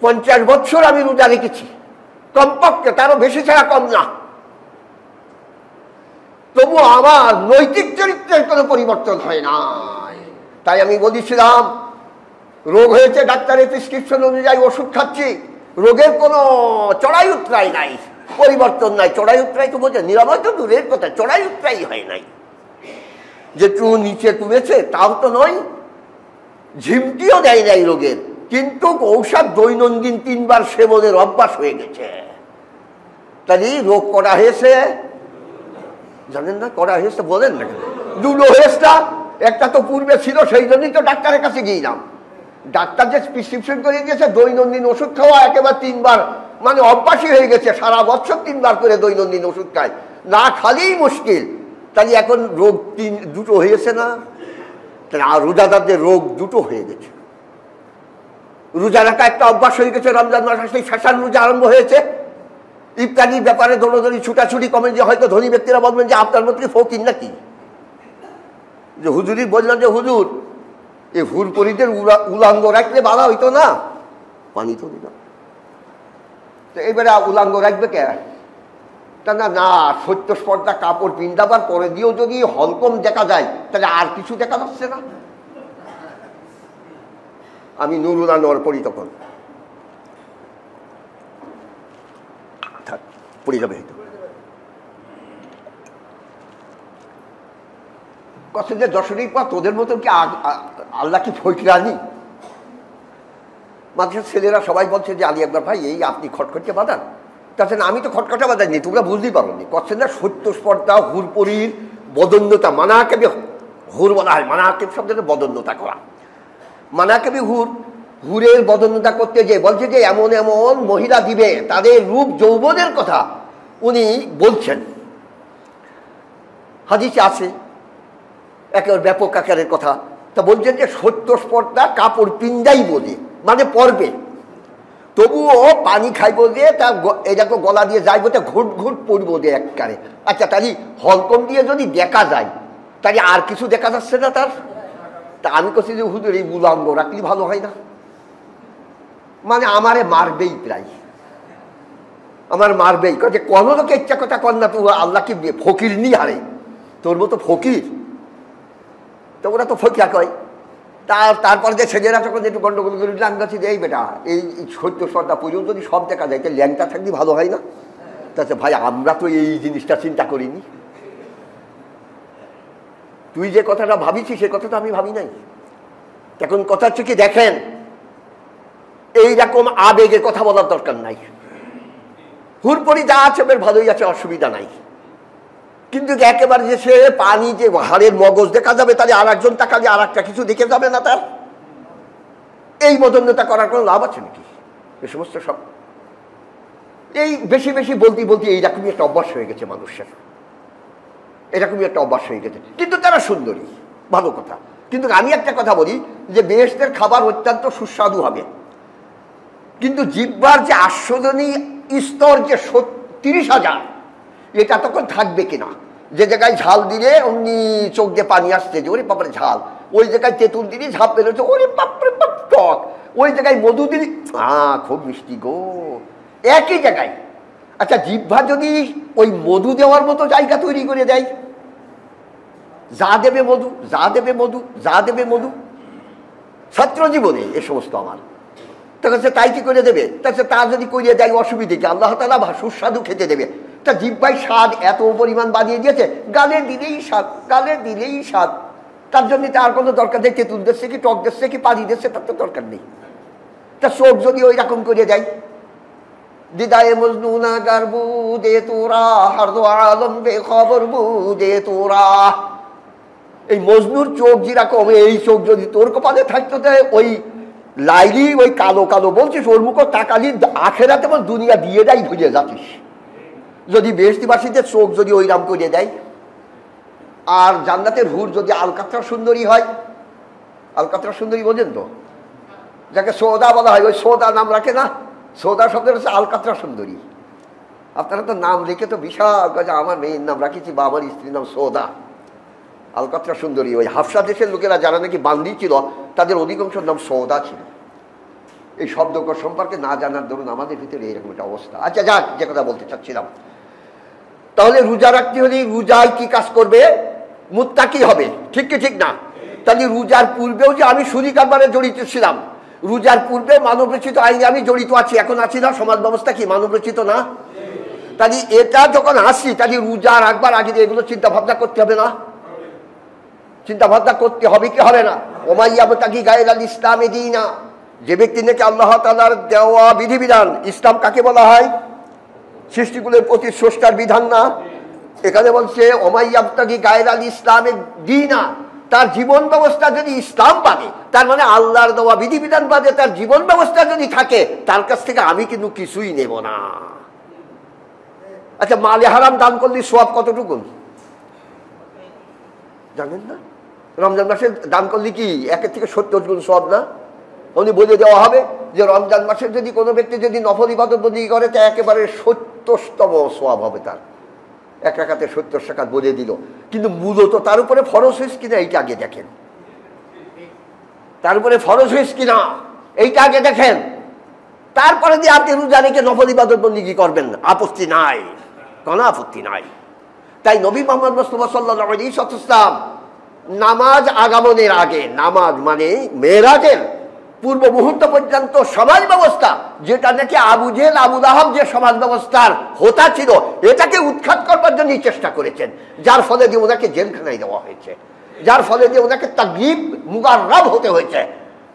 50 বছর আমি রোজা রেখেছি, কমপক্ষে, তারও বেশি ছাড়া কম না। তবু আমার নৈতিক চরিত্রের কোনো পরিবর্তন হয় নাই। তাই আমি বলেছিলাম, রোগ হয়েছে, ডাক্তারের প্রেসক্রিপশন অনুযায়ী ওষুধ খাচ্ছি, রোগের কোনো চড়াই উতরাই নাই, পরিবর্তন নাই। চড়াই উতরাই তো বোঝে, নিরাময় তো দূরের কথা, চড়াই উতরাই হয় নাই। যেটু নিচে কমেছে তাও তো নয়, ঝিমটিও দেয় নাই রোগের, কিন্তু ঔষধ দৈনন্দিন 3 বার সেবনের অভ্যাস হয়ে গেছে। তাহলে রোগ করা হয়েছে, জানেন না করা হয়েছে, বলেন না কেন? দুটো হয়েছে, একটা তো পূর্বে ছিল, সেই জন্যই তো ডাক্তারের কাছে গিয়েছিলাম। ডাক্তার যে প্রেসক্রিপশন করে দিয়েছে দৈনন্দিন ওষুধ খাওয়া, একেবারে 3 বার, মানে অভ্যাসই হয়ে গেছে, সারা বছর 3 বার করে দৈনন্দিন ওষুধ খায়, না খালিই মুশকিল। তাহলে এখন রোগ দুটো হয়েছে না? তাহলে আর রোজাদারদের রোগ দুটো হয়ে গেছে। রোজা রাখা একটা অভ্যাস হয়ে গেছে, রমজান মাস আসলেই ফ্যাশন রোজা আরম্ভ হয়েছে। ইফতারির ব্যাপারে দৌড়াদৌড়ি ছুটাছুটি কমেন, যে হয়তো ধনী ব্যক্তিরা বলবেন যে আপনার মধ্যে ফকির নাকি, যে হুজুরি বললাম যে হুজুর এই হুরপরিদের উলাঙ্গ রাখলে বাধা হইতো না, পানি তো দিলাম, তো এবারে উলাঙ্গ রাখবে কে? তা না না, সত্য স্পর্ধা কাপড় পিন্ধাবার পরে দিয়েও যদি হলকম দেখা যায়, তাহলে আর কিছু দেখা যাচ্ছে না। আমি নুরুল আনোয়ার পড়ি, তখন পড়ে যাবে হয়তো। কথা যে যশোরী পা তোদের মতো কি আল্লাহ কি ফকিরানি? মানুষের ছেলেরা সবাই বলছে যে আলী আকবর ভাই এই আপনি খটখটকে বাঁধান, তাছাড়া আমি তো খটখটা বাঁধাইনি, তোমরা বুঝতেই পারোনি। করছেন না সত্য স্পর্ধা, হুরপরির বদন্যতা, মানাকেবে হুর বলা হয়, মানাকেব শব্দের বদন্যতা করা। মানাকেবে হুরের বদন্যতা করতে যে বলছে যে এমন এমন মহিলা দিবে, তাদের রূপ যৌবনের কথা উনি বলছেন, হাদিসে আছে একেবারে ব্যাপক আকারের কথা। তা বলছেন যে সত্য স্পর্ধা কাপড় পিন্দাই বোঝে, মানে পরবে, তবুও পানি খাইব দিয়ে তা এরকম গলা দিয়ে যাইব, তা ঘুট ঘুট পড়বো দিয়ে একবারে। আচ্ছা, তাহলে হলকম দিয়ে যদি দেখা যায়, তাহলে আর কিছু দেখা যাচ্ছে না তার? তা আমি করছি যে হুজুর এই উলাঙ্গ রাখলে ভালো হয় না, মানে আমারে মারবেই, প্রায় আমার মারবেই। যে কোনো লোকে ইচ্ছা কথা কর না, তো আল্লাহ কি ফকির নি হারে, তোর মতো ফকির? তো ওরা তো ফকিরা কয়। তারপরে যে ছেলেরা যখন একটু গন্ডগোল করে লাঙ্গাছি যে এই বেটা এই সত্য শ্রদ্ধা পর্যন্ত যদি সব দেখা যায়, তাহলে ল্যাংটা থাকলে ভালো হয় না? তাতে ভাই আমরা তো এই জিনিসটা চিন্তা করিনি। তুই যে কথাটা ভাবিছি সে কথাটা আমি ভাবি নাই। এখন কথা হচ্ছে কি, দেখেন এইরকম আবেগে কথা বলার দরকার নাই। হুরপরি যা আছে বের ভালোই আছে, অসুবিধা নাই, কিন্তু একেবারে যে সে পানি যে হাড়ের মগজ দেখা যাবে, তাহলে আর একজন তাকালে আর একটা কিছু দেখে যাবে না তার? এই বদন্যতা করার কোনো লাভ আছে নাকি? এ সমস্ত সব এই বেশি বেশি বলতে বলতে এইরকমই একটা অভ্যাস হয়ে গেছে মানুষের, এরকমই একটা অভ্যাস হয়ে গেছে। কিন্তু তারা সুন্দরী, ভালো কথা। কিন্তু আমি একটা কথা বলি যে বেহেশতের খাবার অত্যন্ত সুস্বাদু হবে, কিন্তু জিহ্বার যে আস্বাদনী স্তর যে 30,000, এটা তখন থাকবে কিনা? যে জায়গায় ঝাল দিলে অমনি চোখ দিয়ে পানি আসছে যে ওরে বাপরে ঝাল, ওই জায়গায় তেঁতুল দিলে ঝাপ বেরোচ্ছে ওরে বাপরে বাপ টক, ওই জায়গায় মধু দিলি খুব মিষ্টি গো, একই জায়গায়। আচ্ছা, জিহ্বা যদি ওই মধু দেওয়ার মতো জায়গা তৈরি করে দেয়, যা দেবে মধু, যা দেবে মধু, যা দেবে মধু, ছাত্র জীবনে এ সমস্ত আমার, তখন সে তাই কি করে দেবে? তা যদি করিয়ে দেয় অসুবিধে কি? আল্লাহ তাআলা সুস্বাদু খেতে দেবে। তা জিহ্বায় স্বাদ এত পরিমাণ বানিয়ে দিয়েছে, গালে দিলেই স্বাদ, গালে দিলেই স্বাদ। তার জন্য তার কোনো দরকার নেই তেঁতুল দিচ্ছে কি টক দিচ্ছে কি পানি দিচ্ছে, তার তো দরকার নেই। তা চোখ যদি ওই রকম করে দেয়, দিদায়ে মজনুনা গারবু দে তোরা হারদো আলম বে খবর বু দে তোরা, এই মজনুর চোখ যেরকম, এই চোখ যদি তোর কপালে থাকতো, ওই লাইলি ওই কালো কালো বলছিস, ওর মুখ তাকালি আখেরাতে বল দুনিয়া দিয়ে দেয়, ভুলে যাচ্ছিস। যদি বেহেশতিবাসীদের চোখ যদি ওই রাম করে দেয়, আর জান্নাতের হুর যদি আলকাতরা সুন্দরী হয়, আলকাতরা সুন্দরী বোঝেন তো, যাকে সৌদা বলা হয়, ওই সৌদা নাম রাখে না, সৌদা শব্দের হচ্ছে আলকাতরা সুন্দরী। আপনারা তো নাম রেখে তো বিশাল, আমার মেয়ের নাম রাখেছি বা আমার স্ত্রীর নাম সৌদা, আলকাতরা সুন্দরী। ওই হাফসা দেশের লোকেরা যারা নাকি বান্দি ছিল, তাদের অধিকাংশ নাম সৌদা ছিল। এই শব্দকর সম্পর্কে না জানার দরুন আমাদের ভিতরে এইরকম একটা অবস্থা। আচ্ছা যাক, যে কথা বলতে চাচ্ছিলাম, তাহলে রোজা রাখতে হলে রোজায় কি কাজ করবে? মুত্তাকি হবে, ঠিক কি ঠিক না? তাহলে রোজার পূর্বেও যে আমি সুদি কারবারে জড়িত ছিলাম, রোজার পূর্বে মানব রচিত আইনে আমি জড়িত আছি, এখন আছি না? সমাজ ব্যবস্থা কি মানব রচিত না? তাহলে এটা যখন আসি, তাহলে রোজা রাখবার আগে এগুলো চিন্তা ভাবনা করতে হবে না? চিন্তা ভাবনা করতে হবে কি হবে না? ওমাইয়াবতাগি গায়রাল ইসলামে দীনা, যে ব্যক্তি নাকি আল্লাহ তাআলার দেওয়া বিধিবিধান, ইসলাম কাকে বলা হয়? সৃষ্টিগুলোর প্রতি স্রষ্টার বিধান না? এখানে বলছে ওমাইয়াবতাগি গায়রাল ইসলামে দীনা, তার জীবন ব্যবস্থা যদি ইসলাম বাদে, তার মানে আল্লাহর দেওয়া বিধিবিধান বাদে তার জীবন ব্যবস্থা যদি থাকে, তার কাছ থেকে আমি কিন্তু কিছুই নেব না। আচ্ছা, মালে হারাম দান করলে সওয়াব কতটুকু জানেন না? রমজান মাসে দান করলে কি 1 থেকে 70 গুণ সওয়াব না? উনি বলে দেওয়া হবে যে রমজান মাসে যদি কোনো ব্যক্তি যদি নফল ইবাদত বন্দেগী করে, তা একেবারে 70তম সওয়াব হবে তার। 1 রাকাতে 70 রাকাত বলে দিল, কিন্তু মূলত তার উপরে ফরজ হয়েছে কিনা এইটা আগে দেখেন। তার উপরে ফরজ হয়েছে কিনা এইটা আগে দেখেন, তারপরে দিয়ে আপনি রোজা রেখে নফল ইবাদত বন্দেগী করবেন, আপত্তি নাই, কোনো আপত্তি নাই। তাই নবী মুহাম্মদ মুস্তাফা সাল্লাল্লাহু আলাইহি ওয়াসাল্লাম নামাজ আগমনের আগে, নামাজ মানে মেরাজের পূর্ব মুহূর্ত পর্যন্ত সমাজ ব্যবস্থা, যেটা নাকি আবু জেহেল আবু লাহাব যে সমাজ ব্যবস্থার হোতা ছিল, এটাকে উৎখাত করবার জন্য চেষ্টা করেছেন, যার ফলে দিয়ে ওনাকে জেলখানায় দেওয়া হয়েছে, যার ফলে দিয়ে ওনাকে তাগরিব মুগাররাব হতে হয়েছে।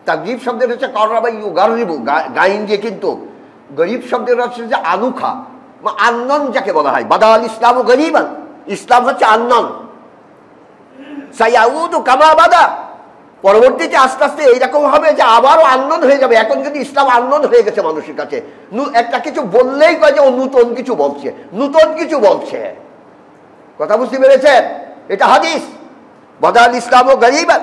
তাগরিব শব্দের হচ্ছে কররাবা ইউগাররিবু, গাইন দিয়ে, কিন্তু গরিব শব্দের হচ্ছে যে আনুখা, আন্নন যাকে বলা হয়। বাদা আল ইসলাম গরিবান, ইসলাম হচ্ছে আন্নন, সাইয়াউদু কামা বাদা, পরবর্তীতে আস্তে আস্তে এইরকম হবে যে আবারও আনন্দ হয়ে যাবে। এখন কিন্তু ইসলাম আনন্দ হয়ে গেছে মানুষের কাছে, একটা কিছু বললেই কয় যে ও নূতন কিছু বলছে, নূতন কিছু বলছে। কথা বুঝতে পেরেছেন? এটা হাদিস। বদাল ইসলাম ও গরিবান,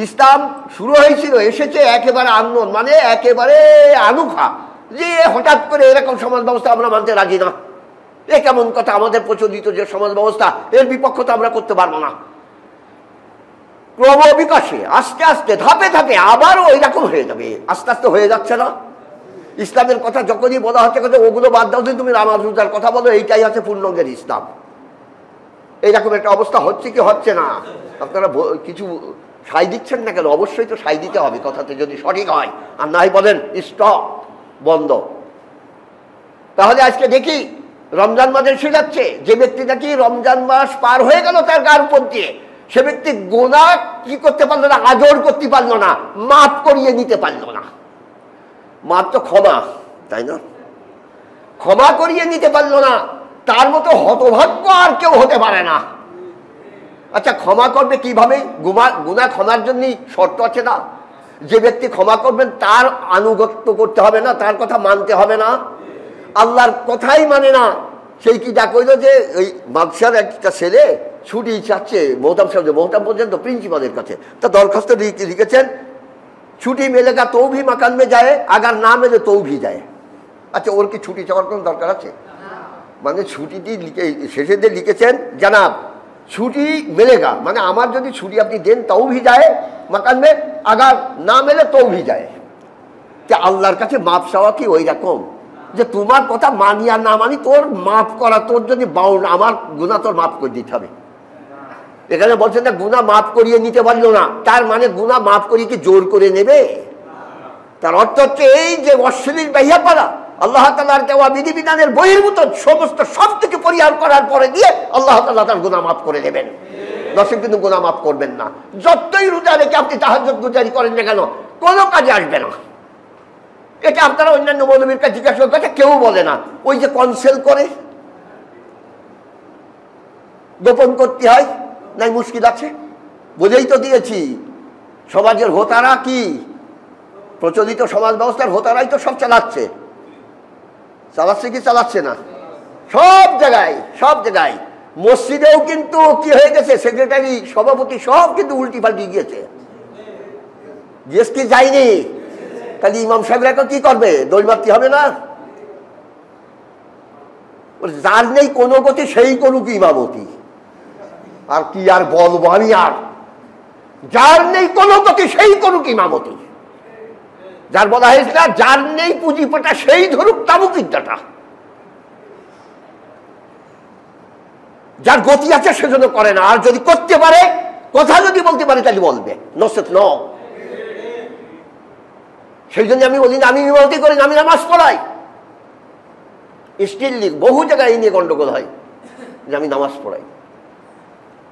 ইসলাম শুরু হয়েছিল, এসেছে একেবারে আনন্দ, মানে একেবারে আনুখা, যে হঠাৎ করে এরকম সমাজ ব্যবস্থা আমরা মানতে রাজি না, এ কেমন কথা, আমাদের প্রচলিত যে সমাজ ব্যবস্থা এর বিপক্ষ তো আমরা করতে পারবো না। ক্রম বিকাশে আস্তে আস্তে ধাপে ধাপে আবারও ওই রকম হয়ে যাবে, আস্তে আস্তে হয়ে যাচ্ছে না? ইসলামের কথা যখনই বলা হচ্ছে ওগুলো বাদ দাও, তুমি নামাজ রোজার কথা বলো, এইটাই আছে পূর্ণাঙ্গের ইসলাম। এইরকম একটা অবস্থা হচ্ছে কি হচ্ছে না? আপনারা কিছু সাই দিচ্ছেন না কেন? অবশ্যই তো সাই দিতে হবে কথাতে, যদি সঠিক হয়, আর নাই বলেন স্টপ, বন্ধ। তাহলে আজকে দেখি রমজান মাস এসে যাচ্ছে, যে ব্যক্তি নাকি রমজান মাস পার হয়ে গেল তার গার উপর দিয়ে, সে ব্যক্তি গুনাহ কি করতে পারলো না? আজর করতে পারলো না, মাফ করিয়ে নিতে পারলো না। মাফ তো ক্ষমা, তাই না? ক্ষমা করিয়ে নিতে পারলো না, তার মতো হতভাগ্য আর কেউ হতে পারে না। আচ্ছা, ক্ষমা করবে কিভাবে? গুনাহ ক্ষমার জন্য শর্ত আছে না? যে ব্যক্তি ক্ষমা করবেন তার আনুগত্য করতে হবে না, তার কথা মানতে হবে না? আল্লাহর কথাই মানে না, সেই কি যা কইল যে ওই বাদশার একটা ছেলে ছুটি চাচ্ছে মোহতাম সাহেব, মোহতাম পর্যন্ত প্রিন্সিপালের কাছে, তা দরখাস্ত লিখেছেন, ছুটি মেলেগা তো ভি মাকান মে যায়, আগার না মেলে তো ভি যায়। আচ্ছা, ওর কি ছুটি চাওয়ার কোনো দরকার আছে? মানে ছুটিটি শেষে দিয়ে লিখেছেন, জানাব ছুটি মেলেগা, মানে আমার যদি ছুটি আপনি দেন তাও ভি যায় মাকান মে, আগার না মেলে তো ভি যায়। আল্লাহর কাছে মাপ চাওয়া কি ওই রকম যে তোমার কথা মানি আর না মানি, তোর মাফ করা, তোর যদি বাউন্ড, আমার গুনাহ তোর মাফ করে দিতে হবে। এখানে বলছেন না গুনাহ মাফ করিয়ে নিতে পারলো না, তার মানে গুনাহ মাফ করিয়ে কি জোর করে নেবে? তার অর্থ হচ্ছে এই যে অশ্লীল বাহিয়া পারা, আল্লাহ তাআলার দেওয়া বিধিবিধানের বহির্ভূত সমস্ত সব থেকে পরিহার করার পরে দিয়ে আল্লাহ তাআলা তার গুনাহ মাফ করে দেবেন। দর্শক কিন্তু গুনাহ মাফ করবেন না, যতই রোজা রেখে আপনি তাহাজ্জুদ গুজারি করেন না কেন, কোনো কাজে আসবে না। এটা আপনারা অন্যান্য মৌলবীর কাছে জিজ্ঞাসা করতে কেউ বলে না, ওই যে কনসেল করে গোপন করতে হয়, নাই মুশকিল আছে? বুঝেই তো দিয়েছি, সমাজের হোতারা কি, প্রচলিত সমাজ ব্যবস্থার হোতারাই তো সব চালাচ্ছে, চালাচ্ছে কি চালাচ্ছে না? সব জায়গায়, সব জায়গায়। মসজিদেও কিন্তু কি হয়ে গেছে, সেক্রেটারি সভাপতি সব কিন্তু উল্টি পাল্টি গিয়েছে, জিএস কি যায়নি? তাহলে ইমাম সাহেবরা এখন কি করবে? দোল বাড়তি হবে না? যার নেই কোনো গতি সেই করুক ইমামতি, আর কি আর বলবো আমি, আর যার নেই কোনো গতি সেই করুক ইমামতি। যার বলা হয়েছে না, যার নেই পুঁজিপাটা সেই ধরুক তাবুকিদ্দাটা। যার গতি আছে সেজন্য করে না, আর যদি করতে পারে, কথা যদি বলতে পারে তাহলে বলবে, নচেত ন। সেই জন্য আমি বলি না আমি ইমামতি করি না, আমি নামাজ পড়াই। স্টিল বহু জায়গায় এই নিয়ে গন্ডগোল হয় যে আমি নামাজ পড়াই।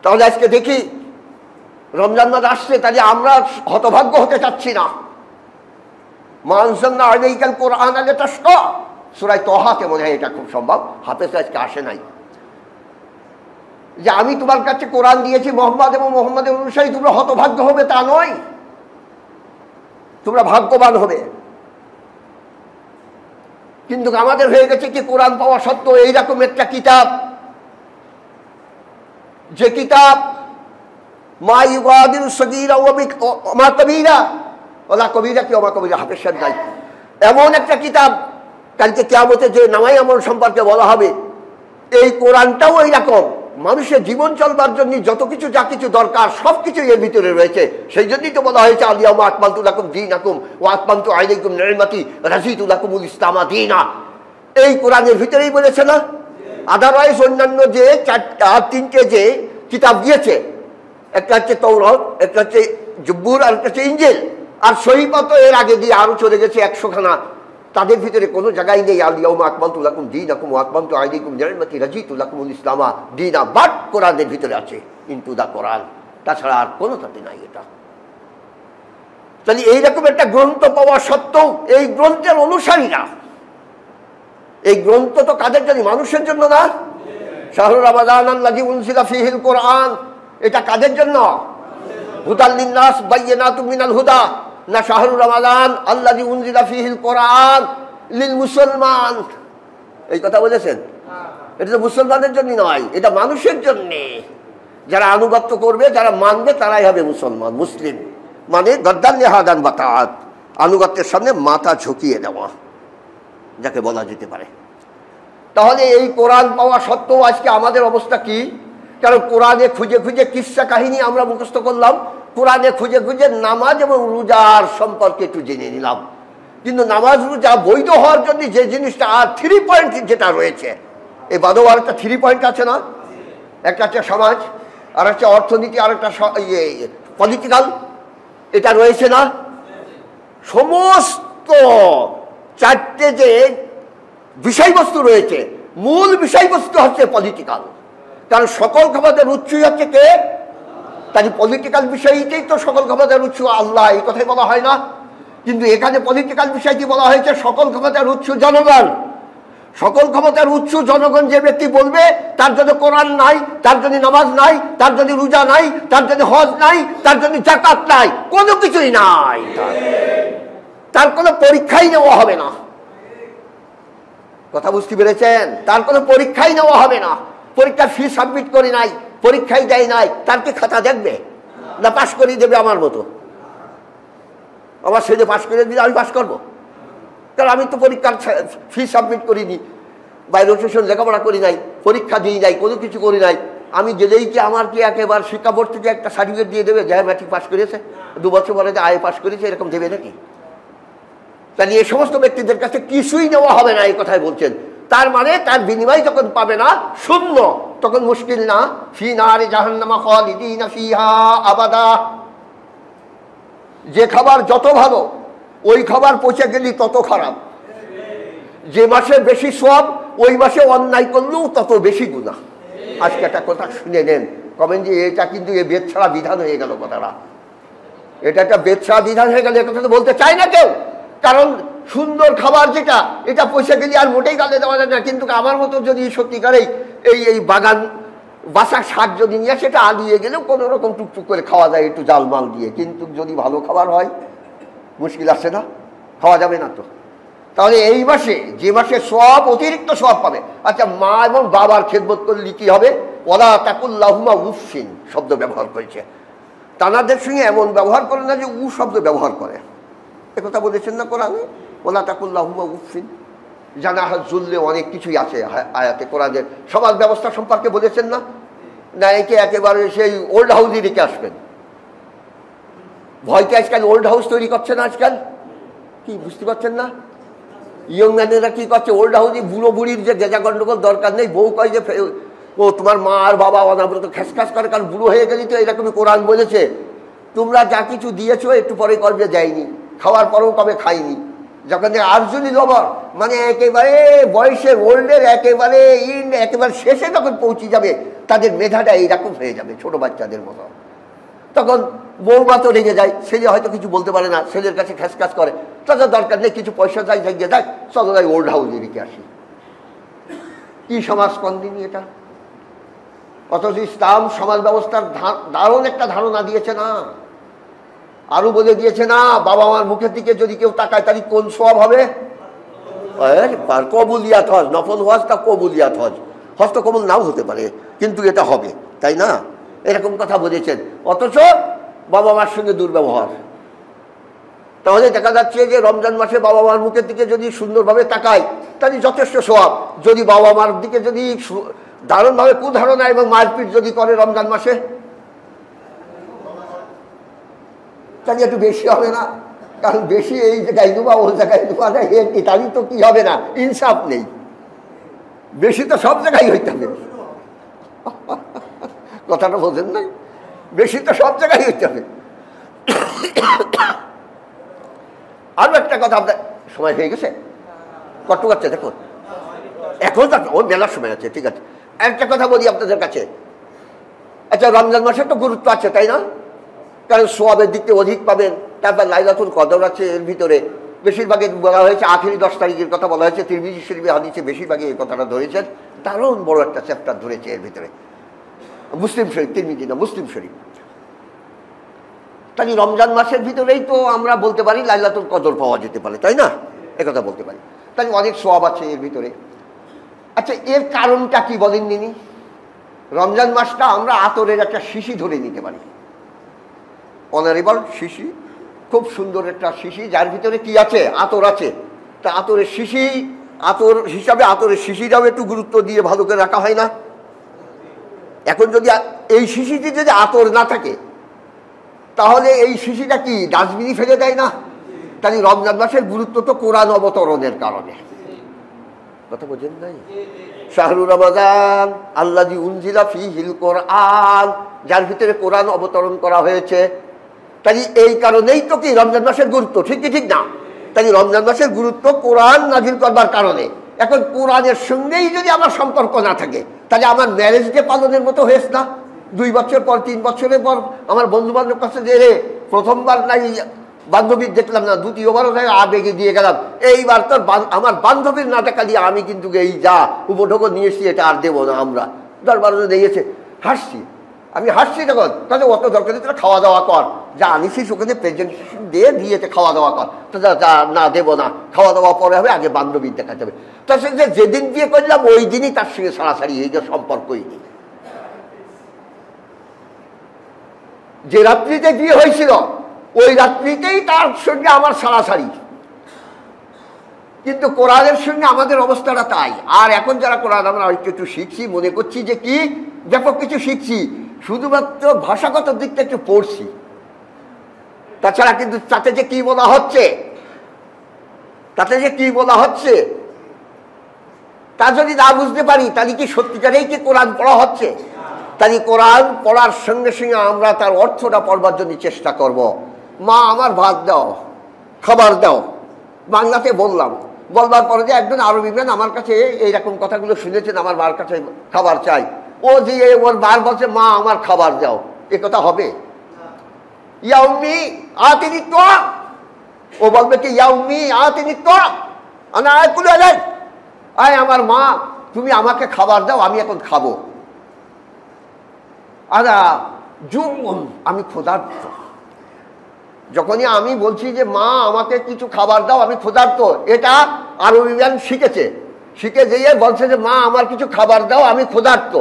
তাহলে আজকে দেখি রমজান মাস আসছে, তাহলে আমরা হতভাগ্য হতে চাচ্ছি না। মা আনজালনা আলাইকাল কুরআনা লিতাশকা, সূরা তাহাতে মনে হয় এটা খুব সম্ভব, হাফেজ আজকে আসে নাই, যে আমি তোমার কাছে কোরআন দিয়েছি মোহাম্মদ এবং মোহাম্মদের অনুসারী, তোমরা হতভাগ্য হবে তা নয়, তোমরা ভাগ্যবান হবে। কিন্তু আমাদের হয়ে গেছে কি, কোরআন পাওয়া সত্ত্বেও এইরকম একটা কিতাব, যে কিতাব মা ইউগাদিরু সগীরা ওয়া মা কবীরা ওয়ালা কবীরা কি ওয়া মা কবীরা, হাফেজ সাহেব নাই, এমন একটা কিতাব কালকে কিয়ামতে যে নামাই আমল সম্পর্কে বলা হবে, এই কোরআনটাও এইরকম। মানুষের জীবন চলবার জন্য যত কিছু যা কিছু দরকার সব কিছু এর ভিতরে রয়েছে। সেই জন্যই তো বলা হয়েছে আলিয়াউমা আকমালতু লাকুম দীনাকুম ওয়া আতমামতু আলাইকুম নি'মাতি ওয়া রাদিতু লাকুমুল ইসলামা দীনা। এই কোরআনের ভিতরেই বলেছে না? আদারওয়াইজ অন্যান্য যে তিনটে যে কিতাব দিয়েছে, একটা হচ্ছে তাওরাত, একটা হচ্ছে জব্বুর, আর একটা হচ্ছে ইনজিল, আর সহিফা তো এর আগে দিয়ে আরো চলে গেছে 100 খানা। তাদের ভিতরে কোনো জায়গায় নেই আলিয়াউমা আকমালতু লাকুম দীনাকুম ওয়া আতমামতু আলাইকুম নি'মাতি রাদিতু লাকুমুল ইসলামা দীনা, বাট কোরআনের ভিতরে আছে ইনটু দা কোরআন, তাছাড়া আর কোনো তাতে নাই। এটা তাহলে এইরকম একটা গ্রন্থ পাওয়া সত্ত্বেও এই গ্রন্থের অনুসারীরা, এই গ্রন্থ তো কাদের জন্য? মানুষের জন্য না? শাহরু রমাদান আল্লাযী উনজিলা ফীহিল কোরআন, এটা কাদের জন্য? হুদাল লিন্নাস বায়্যিনাতুম মিনাল হুদা, না শাহরু রমাদান আল্লাযী উনজিলা ফীহিল কোরআন লিল মুসলমান, এই কথা বলেছেন? এটা তো মুসলমানের জন্য নয়, এটা মানুষের জন্য। যারা আনুগত্য করবে, যারা মানবে, তারাই হবে মুসলমান, মুসলিম। মানে গদ্দান লিহাদান বাতাআত, আনুগত্যের সামনে মাথা ঝুঁকিয়ে দেওয়া, যাকে বলা যেতে পারে। তাহলে এই কোরআন পাওয়া সত্ত্বেও আজকে আমাদের অবস্থা কি? কারণ কোরআনে খুঁজে খুঁজে কিসসা কাহিনী আমরা মুখস্থ করলাম, কোরআনে খুঁজে খুঁজে নামাজ এবং রোজার সম্পর্কে একটু জেনে নিলাম। কিন্তু নামাজ রোজা বৈধ হওয়ার জন্য যে জিনিসটা, আর 3 পয়েন্ট যেটা রয়েছে, এই বাদেও আর একটা 3 পয়েন্ট আছে না? একটা হচ্ছে সমাজ, আর একটা অর্থনীতি, আর একটা পলিটিক্যাল, এটা রয়েছে না? সমস্ত 4টে যে বিষয়বস্তু রয়েছে, মূল বিষয়বস্তু হচ্ছে পলিটিক্যাল। কারণ সকল ক্ষমতার উৎসই হচ্ছে কে? তাই পলিটিক্যাল বিষয়টাই তো সকল ক্ষমতার উৎস আল্লাহ, এই কথাই বলা হয় না? কিন্তু এখানে পলিটিক্যাল বিষয়টি বলা হয়েছে সকল ক্ষমতার উৎস জনগণ। সকল ক্ষমতার উৎস জনগণ যে ব্যক্তি বলবে, তার জন্য কোরআন নাই, তার জন্য নামাজ নাই, তার জন্য রোজা নাই, তার জন্য হজ নাই, তার জন্য যাকাত নাই, কোনো কিছুই নাই, তার কোনো পরীক্ষাই নেওয়া হবে না। কথা বুঝতে পেরেছেন? তার কোনো পরীক্ষাই নেওয়া হবে না। পরীক্ষার ফি সাবমিট করি নাই, পরীক্ষাই দেয় নাই, তার কি খাতা দেখবে? না পাশ করিয়ে দেবে আমার মতো? আমার ছেলে পাশ করে দিলে আমি পাশ করবো? কারণ আমি তো পরীক্ষার ফি সাবমিট করিনি, বাইরে সেশন লেখাপড়া করি নাই, পরীক্ষা দিই নাই, কোনো কিছু করি নাই। আমি গেলেই কি আমার কি একেবারে শিক্ষা বোর্ড থেকে একটা সার্টিফিকেট দিয়ে দেবে যে ম্যাট্রিক পাস করেছে, 2 বছর পরে যে আয়ে পাস করেছে, এরকম দেবে নাকি? তাহলে এই সমস্ত ব্যক্তিদের কাছে কিছুই নেওয়া হবে না, এই কথাই বলছেন। তার মানে তার বিনিময় যখন পাবে না, শূন্য, তখন মুশকিল না? ফি নারি জাহান্নামা খালিদিনা ফিহা আবাদা। যে খাবার যত ভালো, ওই খাবার পচে গেলি তত খারাপ। যে মাসে বেশি সওয়াব, ওই মাসে অন্যায় করলেও তত বেশি গুনাহ। আজকে একটা কথা শুনে নেন, কবেন যে এটা কিন্তু এ বেদ ছাড়া বিধান হয়ে গেল। কথাটা এটা একটা বেদ ছাড়া বিধান হয়ে গেল, কথা তো বলতে চায় না কেউ। কারণ সুন্দর খাবার যেটা, এটা পয়সা গেলে আর মোটেই গালে দেওয়া যায় না। কিন্তু আমার মতো যদি সত্যিকারেই এই বাগান বাসা শাক যদি নিয়ে, সেটা আলিয়ে গেলেও কোনো রকম টুকটুক করে খাওয়া যায় একটু জালমাল দিয়ে। কিন্তু যদি ভালো খাবার হয়, মুশকিল আসে না? খাওয়া যাবে না তো। তাহলে এই মাসে, যে মাসে সব অতিরিক্ত সওয়াব পাবে। আচ্ছা, মা এবং বাবার খেদমত করলে কি হবে? ওয়ালা তাকুল্লাহুমা উফিন শব্দ ব্যবহার করেছে। তানাদের সঙ্গে এমন ব্যবহার করে না যে উ শব্দ ব্যবহার করে, একথা বলেছেন না কোরআনে? ওয়ালা তাকুল্লাহুমা উফিন, জানাহা জুললে অনেক কিছুই আছে আয়াতে কোরআনের। সমাজ ব্যবস্থা সম্পর্কে বলেছেন না? না একে একেবারে সেই ওল্ড হাউসই রেখে আসবেন। ভয়কে আজকাল ওল্ড হাউস তৈরি করছে না আজকাল, কি বুঝতে পারছেন না? ইয়ং ম্যানেরা কি করছে? ওল্ড হাউসে বুড়ো বুড়ির যে গেজা গন্ডগোল দরকার নেই। বউ কয় যে ও তোমার মা আর বাবা অনাবরত খ্যাসখ্যাস করে, কারণ বুড়ো হয়ে গেলি তো। এরকমই কোরআন বলেছে, তোমরা যা কিছু দিয়েছো একটু পরে করবে যায়নি, খাওয়ার পরেও কবে খাইনি। যখন আর্জুনি লবর মানে একেবারে বয়সের ওল্ডের একেবারে একেবারে শেষে যখন পৌঁছে যাবে, তাদের মেধাটা এইরকম হয়ে যাবে ছোট বাচ্চাদের মতো। তখন বৌমা তো রেগে যায়, ছেলে হয়তো কিছু বলতে পারে না, ছেলের কাছে খ্যাসখ্যাস করে, তাদের দরকার নেই, কিছু পয়সা চাই জায়গা দেয়, চলো যাই ওল্ড হাউসে রেখে আসি। কি সমাজ কন্দিনী এটা! অথচ ইসলাম সমাজ ব্যবস্থার দারুণ একটা ধারণা দিয়েছে না, আরো বলে দিয়েছে না, বাবা মার মুখের দিকে যদি কেউ তাকায় তাহলে কোন সওয়াব হবে? কবুলিয়াত হজ, নফল হজ তা কবুলিয়াত হজ, হজ তো কবুল নাও হতে পারে, কিন্তু এটা হবে, তাই না? এরকম কথা বলেছেন। অথচ বাবা মার সঙ্গে দুর্ব্যবহার। তাহলে দেখা যাচ্ছে যে রমজান মাসে বাবা মার মুখের দিকে যদি সুন্দরভাবে তাকায় তাহলে যথেষ্ট সওয়াব। যদি বাবা মার দিকে যদি দারুণভাবে কুধারণা এবং মারপিট যদি করে রমজান মাসে, তাহলে একটু বেশি হবে না? কারণ বেশি এই জায়গায় দুবা ওই জায়গায় দুবা না, তাহলে তো কি হবে না, ইনসাফ নেই। বেশি তো সব জায়গায় হইতে হবে, কথাটা বোঝেন না? বেশি তো সব জায়গায় হইতে হবে। আরো একটা কথা, আপনার সময় হয়ে গেছে, কত আছে দেখুন, এখন ওর মেলার সময় আছে, ঠিক আছে। একটা কথা বলি আপনাদের কাছে, আচ্ছা রমজান মাসের তো গুরুত্ব আছে, তাই না? কারণ সোয়াবের দিক থেকে অধিক পাবেন, তারপর লাইলাতুল কদর আছে এর ভিতরে, বেশিরভাগে বলা হয়েছে আখেরি 10 তারিখের কথা বলা হয়েছে, তিরমিজি শরীফে হাদিসে বেশিরভাগই এই কথাটা ধরেছেন, দারুণ বড় একটা চ্যাপ্টার ধরেছে এর ভিতরে, মুসলিম শরীফ, তিরমিজি না মুসলিম শরীফ। তাই রমজান মাসের ভিতরেই তো আমরা বলতে পারি লাইলাতুল কদর পাওয়া যেতে পারে, তাই না? একথা বলতে পারি, তাই অনেক সোয়াব আছে এর ভিতরে। আচ্ছা এর কারণটা কি বলেন নিনি? রমজান মাসটা আমরা আতরের একটা শিশি ধরে নিতে পারি, অনারেবল শিশি, খুব সুন্দর একটা শিশি, যার ভিতরে কি আছে? আতর আছে। তা আতরের শিশি, আতর হিসাবে আতরের শিশিটাও একটু গুরুত্ব দিয়ে ভালো করে রাখা হয় না? এখন যদি এই শিশিতে যদি আতর না থাকে তাহলে এই শিশিটা কি ডাস্টবিনে ফেলে দেয় না? তাহলে রমজান মাসের গুরুত্ব তো কোরআন অবতরণের কারণে, কথা বোঝেন নাই? শাহরুর রমাদান আল্লাযী উনজিলা ফীহিল কোরআন, যার ভিতরে কোরআন অবতরণ করা হয়েছে। তাই এই কারণেই তো কি রমজান মাসের গুরুত্ব, ঠিক কি ঠিক না? তাই রমজান মাসের গুরুত্ব কোরআন নাজিল করবার কারণে। এখন কোরআনের সঙ্গেই যদি আমার সম্পর্ক না থাকে তাহলে আমার ম্যারেজ ডে পালনের মতো হয়েছে না? 2 বছর পর 3 বছরের পর আমার বন্ধু বান্ধব কাছে যে প্রথমবার নাই বান্ধবীর দেখলাম না, দ্বিতীয়বারও নাই আবেগে দিয়ে গেলাম, এইবার তোর আমার বান্ধবীর না টাকা দিয়ে আমি কিন্তু এই যা উপঢৌকন নিয়ে এসছি এটা আর দেবো না। আমরা 10-12 দিয়েছে, হাসছি, আমি হাসছি তখন, তাহলে অত দরকার তোরা খাওয়া দাওয়া কর, যা আনিসিস ওখানে প্রেজেন্টেশন দিয়েছে খাওয়া দাওয়া কর, তো যা না দেবো না, খাওয়া দাওয়া পরে হবে, আগে বান্ধবীর দেখা যাবে। তার সঙ্গে যেদিন বিয়ে করলাম ওই দিনই তার সঙ্গে সারাসারি এই যে সম্পর্কই নেই। যে রাত্রিতে বিয়ে হয়েছিল ওই রাত্রিতেই তার সঙ্গে আমার সারাসারি, কিন্তু কোরআনের সঙ্গে আমাদের অবস্থাটা তাই। আর এখন যারা কোরআন আমরা একটু শিখছি, মনে করছি যে কি ব্যাপক কিছু শিখছি, শুধুমাত্র ভাষাগত দিকটা একটু পড়ছি, তাছাড়া কিন্তু তাতে যে কি বলা হচ্ছে, তাতে যে কি বলা হচ্ছে তা যদি না বুঝতে পারি তাহলে কি সত্যিকারেই কি কোরআন পড়া হচ্ছে? তাই কোরআন পড়ার সঙ্গে সঙ্গে আমরা তার অর্থটা পড়বার জন্য চেষ্টা করব। মা আমার ভাত দাও, খাবার দাও, বাংলাতে বললাম, বলবার পরে যে একজন আরবি ম্যান আমার কাছে এইরকম কথাগুলো শুনেছেন, আমার মার কাছে খাবার চাই, ও যে ওর বার বলছে মা আমার খাবার দাও, এ কথা হবে? ইয়াউমি আতিনি তো, ও বলবে কি ইয়াউমি আতিনি তো আনা আকুল আলাই, আয় আমার মা তুমি আমাকে খাবার দাও, আমি এখন খাবো। আদা জুম, আমি ক্ষুধার্ত। যখনই আমি বলছি যে মা আমাকে কিছু খাবার দাও, আমি ক্ষুধার্ত, এটা আরবি জ্ঞান শিখেছে, শিখে যেয়ে বলছে যে মা আমার কিছু খাবার দাও, আমি ক্ষুধার্ত।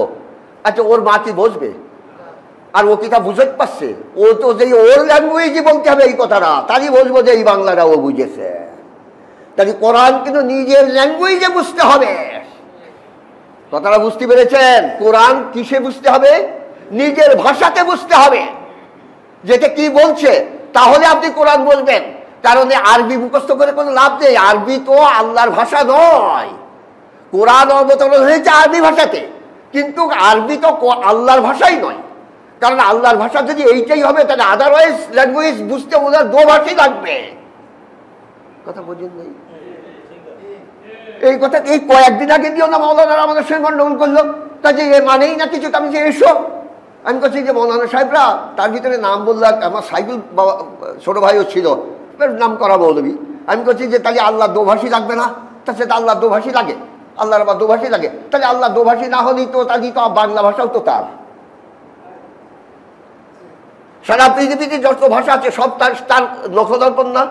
আচ্ছা ওর মা কি বুঝবে? আর ও কি তা বুঝতে পারছে? ও তো যে ওর ল্যাঙ্গুয়েজই বলতে হবে এই কথাটা, তারই বুঝবো যে এই বাংলাটা ও বুঝেছে। তাই কোরআন কিন্তু নিজের ল্যাঙ্গুয়েজে বুঝতে হবে, কথাটা বুঝতে পেরেছেন? কোরআন কিসে বুঝতে হবে? নিজের ভাষাতে বুঝতে হবে, যেটা কি বলছে, তাহলে আপনি কোরআন বলবেন। কারণ আরবি মুখস্থ করে কোনো লাভ নেই, আরবি তো আল্লাহর ভাষা নয়। কোরআন অবতরণ হয়েছে আরবি ভাষাতে, কিন্তু আরবি তো আল্লাহর ভাষাই নয়। কারণ আল্লাহর ভাষা যদি এইটাই হবে তাহলে আদারওয়াইজ ল্যাঙ্গুয়েজ বুঝতে ওদের 2 ভাষাই লাগবে, কথা বোঝেন নাই? এই কথা এই কয়েকদিন আগে দিও না মৌলানারা আমাদের সঙ্গে গন্ডগোল করলো, কাজে এ মানেই না কিছু। আমি যে এসো, আমি বলছি যে মৌলানা সাহেবরা, তার ভিতরে নাম বললাম, আমার সাইকেল বাবা ছোট ভাইও ছিল, নাম করা মৌলবী। আমি বলছি যে তাহলে আল্লাহ দোভাষী লাগবে না? তা সেটা আল্লাহ দোভাষী লাগে, আল্লাহর আবার দোভাষী লাগে। তাহলে আল্লাহ দোভাষী না হলেই তো তাহলে তো বাংলা ভাষাও তো তার। সারা পৃথিবীতে যত ভাষা আছে সব তার তার নখদর্পণ না?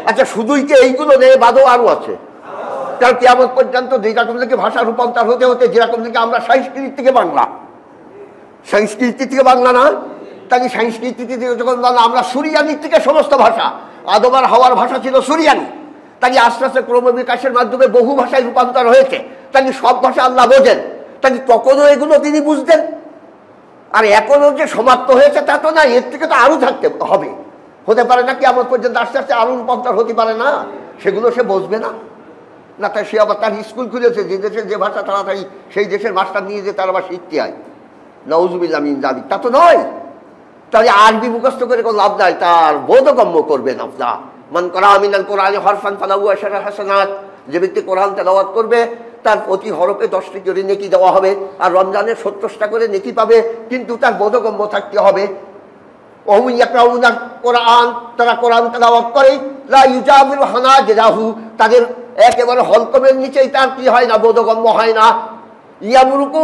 আচ্ছা শুধুই কি এইগুলো নেই, বাদও আরও আছে। তার কিয়ামত পর্যন্ত যেরকম থেকে ভাষা রূপান্তর হতে হতে, যেরকম থেকে আমরা সংস্কৃতি থেকে বাংলা, সংস্কৃতি থেকে বাংলা না, তাই সংস্কৃতি থেকে যখন বাংলা, আমরা সুরিয়ানির থেকে সমস্ত ভাষা, আদম আর হাওয়ার ভাষা ছিল সুরিয়ানি, তাই আস্তে আস্তে ক্রমবিকাশের মাধ্যমে বহু ভাষায় রূপান্তর হয়েছে। তাই সব ভাষা আল্লাহ বোঝেন, তাই তখনও এগুলো তিনি বুঝতেন। আর এখনো যে সমাপ্ত হয়েছে তা তো না, এর থেকে তো আরও থাকতে হবে, হতে পারে না কিয়ামত পর্যন্ত আস্তে আস্তে আরও রূপান্তর হতে পারে না, সেগুলো সে বুঝবে না। না তাই সে আবার তার স্কুল খুলেছে, যে দেশের যে ভাষা তাড়াতাড়ি সেই দেশের মাস্টার নিয়ে যে তার আবার শিখতে হয়, নাউজুবিল্লাহ মিন যালিক, তা তো নয়। তাহলে আরবি মুখস্থ করে কোনো লাভ নাই, তার বোধগম্য করবেন আপনার। মান করা মিনাল কোরআনে হরফান ফালাহু আশরা হাসানাত, যে ব্যক্তি কোরআন তেলাওয়াত করবে তার প্রতি হরফে 10টি করে নেকি দেওয়া হবে, আর রমজানের 70টা করে নেকি পাবে, কিন্তু তার বোধগম্য থাকতে হবে। ওহুম ইয়াকরাউনা কোরআন, তারা কোরআন তেলাওয়াত করে, লা ইউজাবিরু হানাজিরাহু, তাদের একেবারে হলকমের নিচেই তার কি হয় না, বোধগম্য হয় না। ইয়ামুরুকু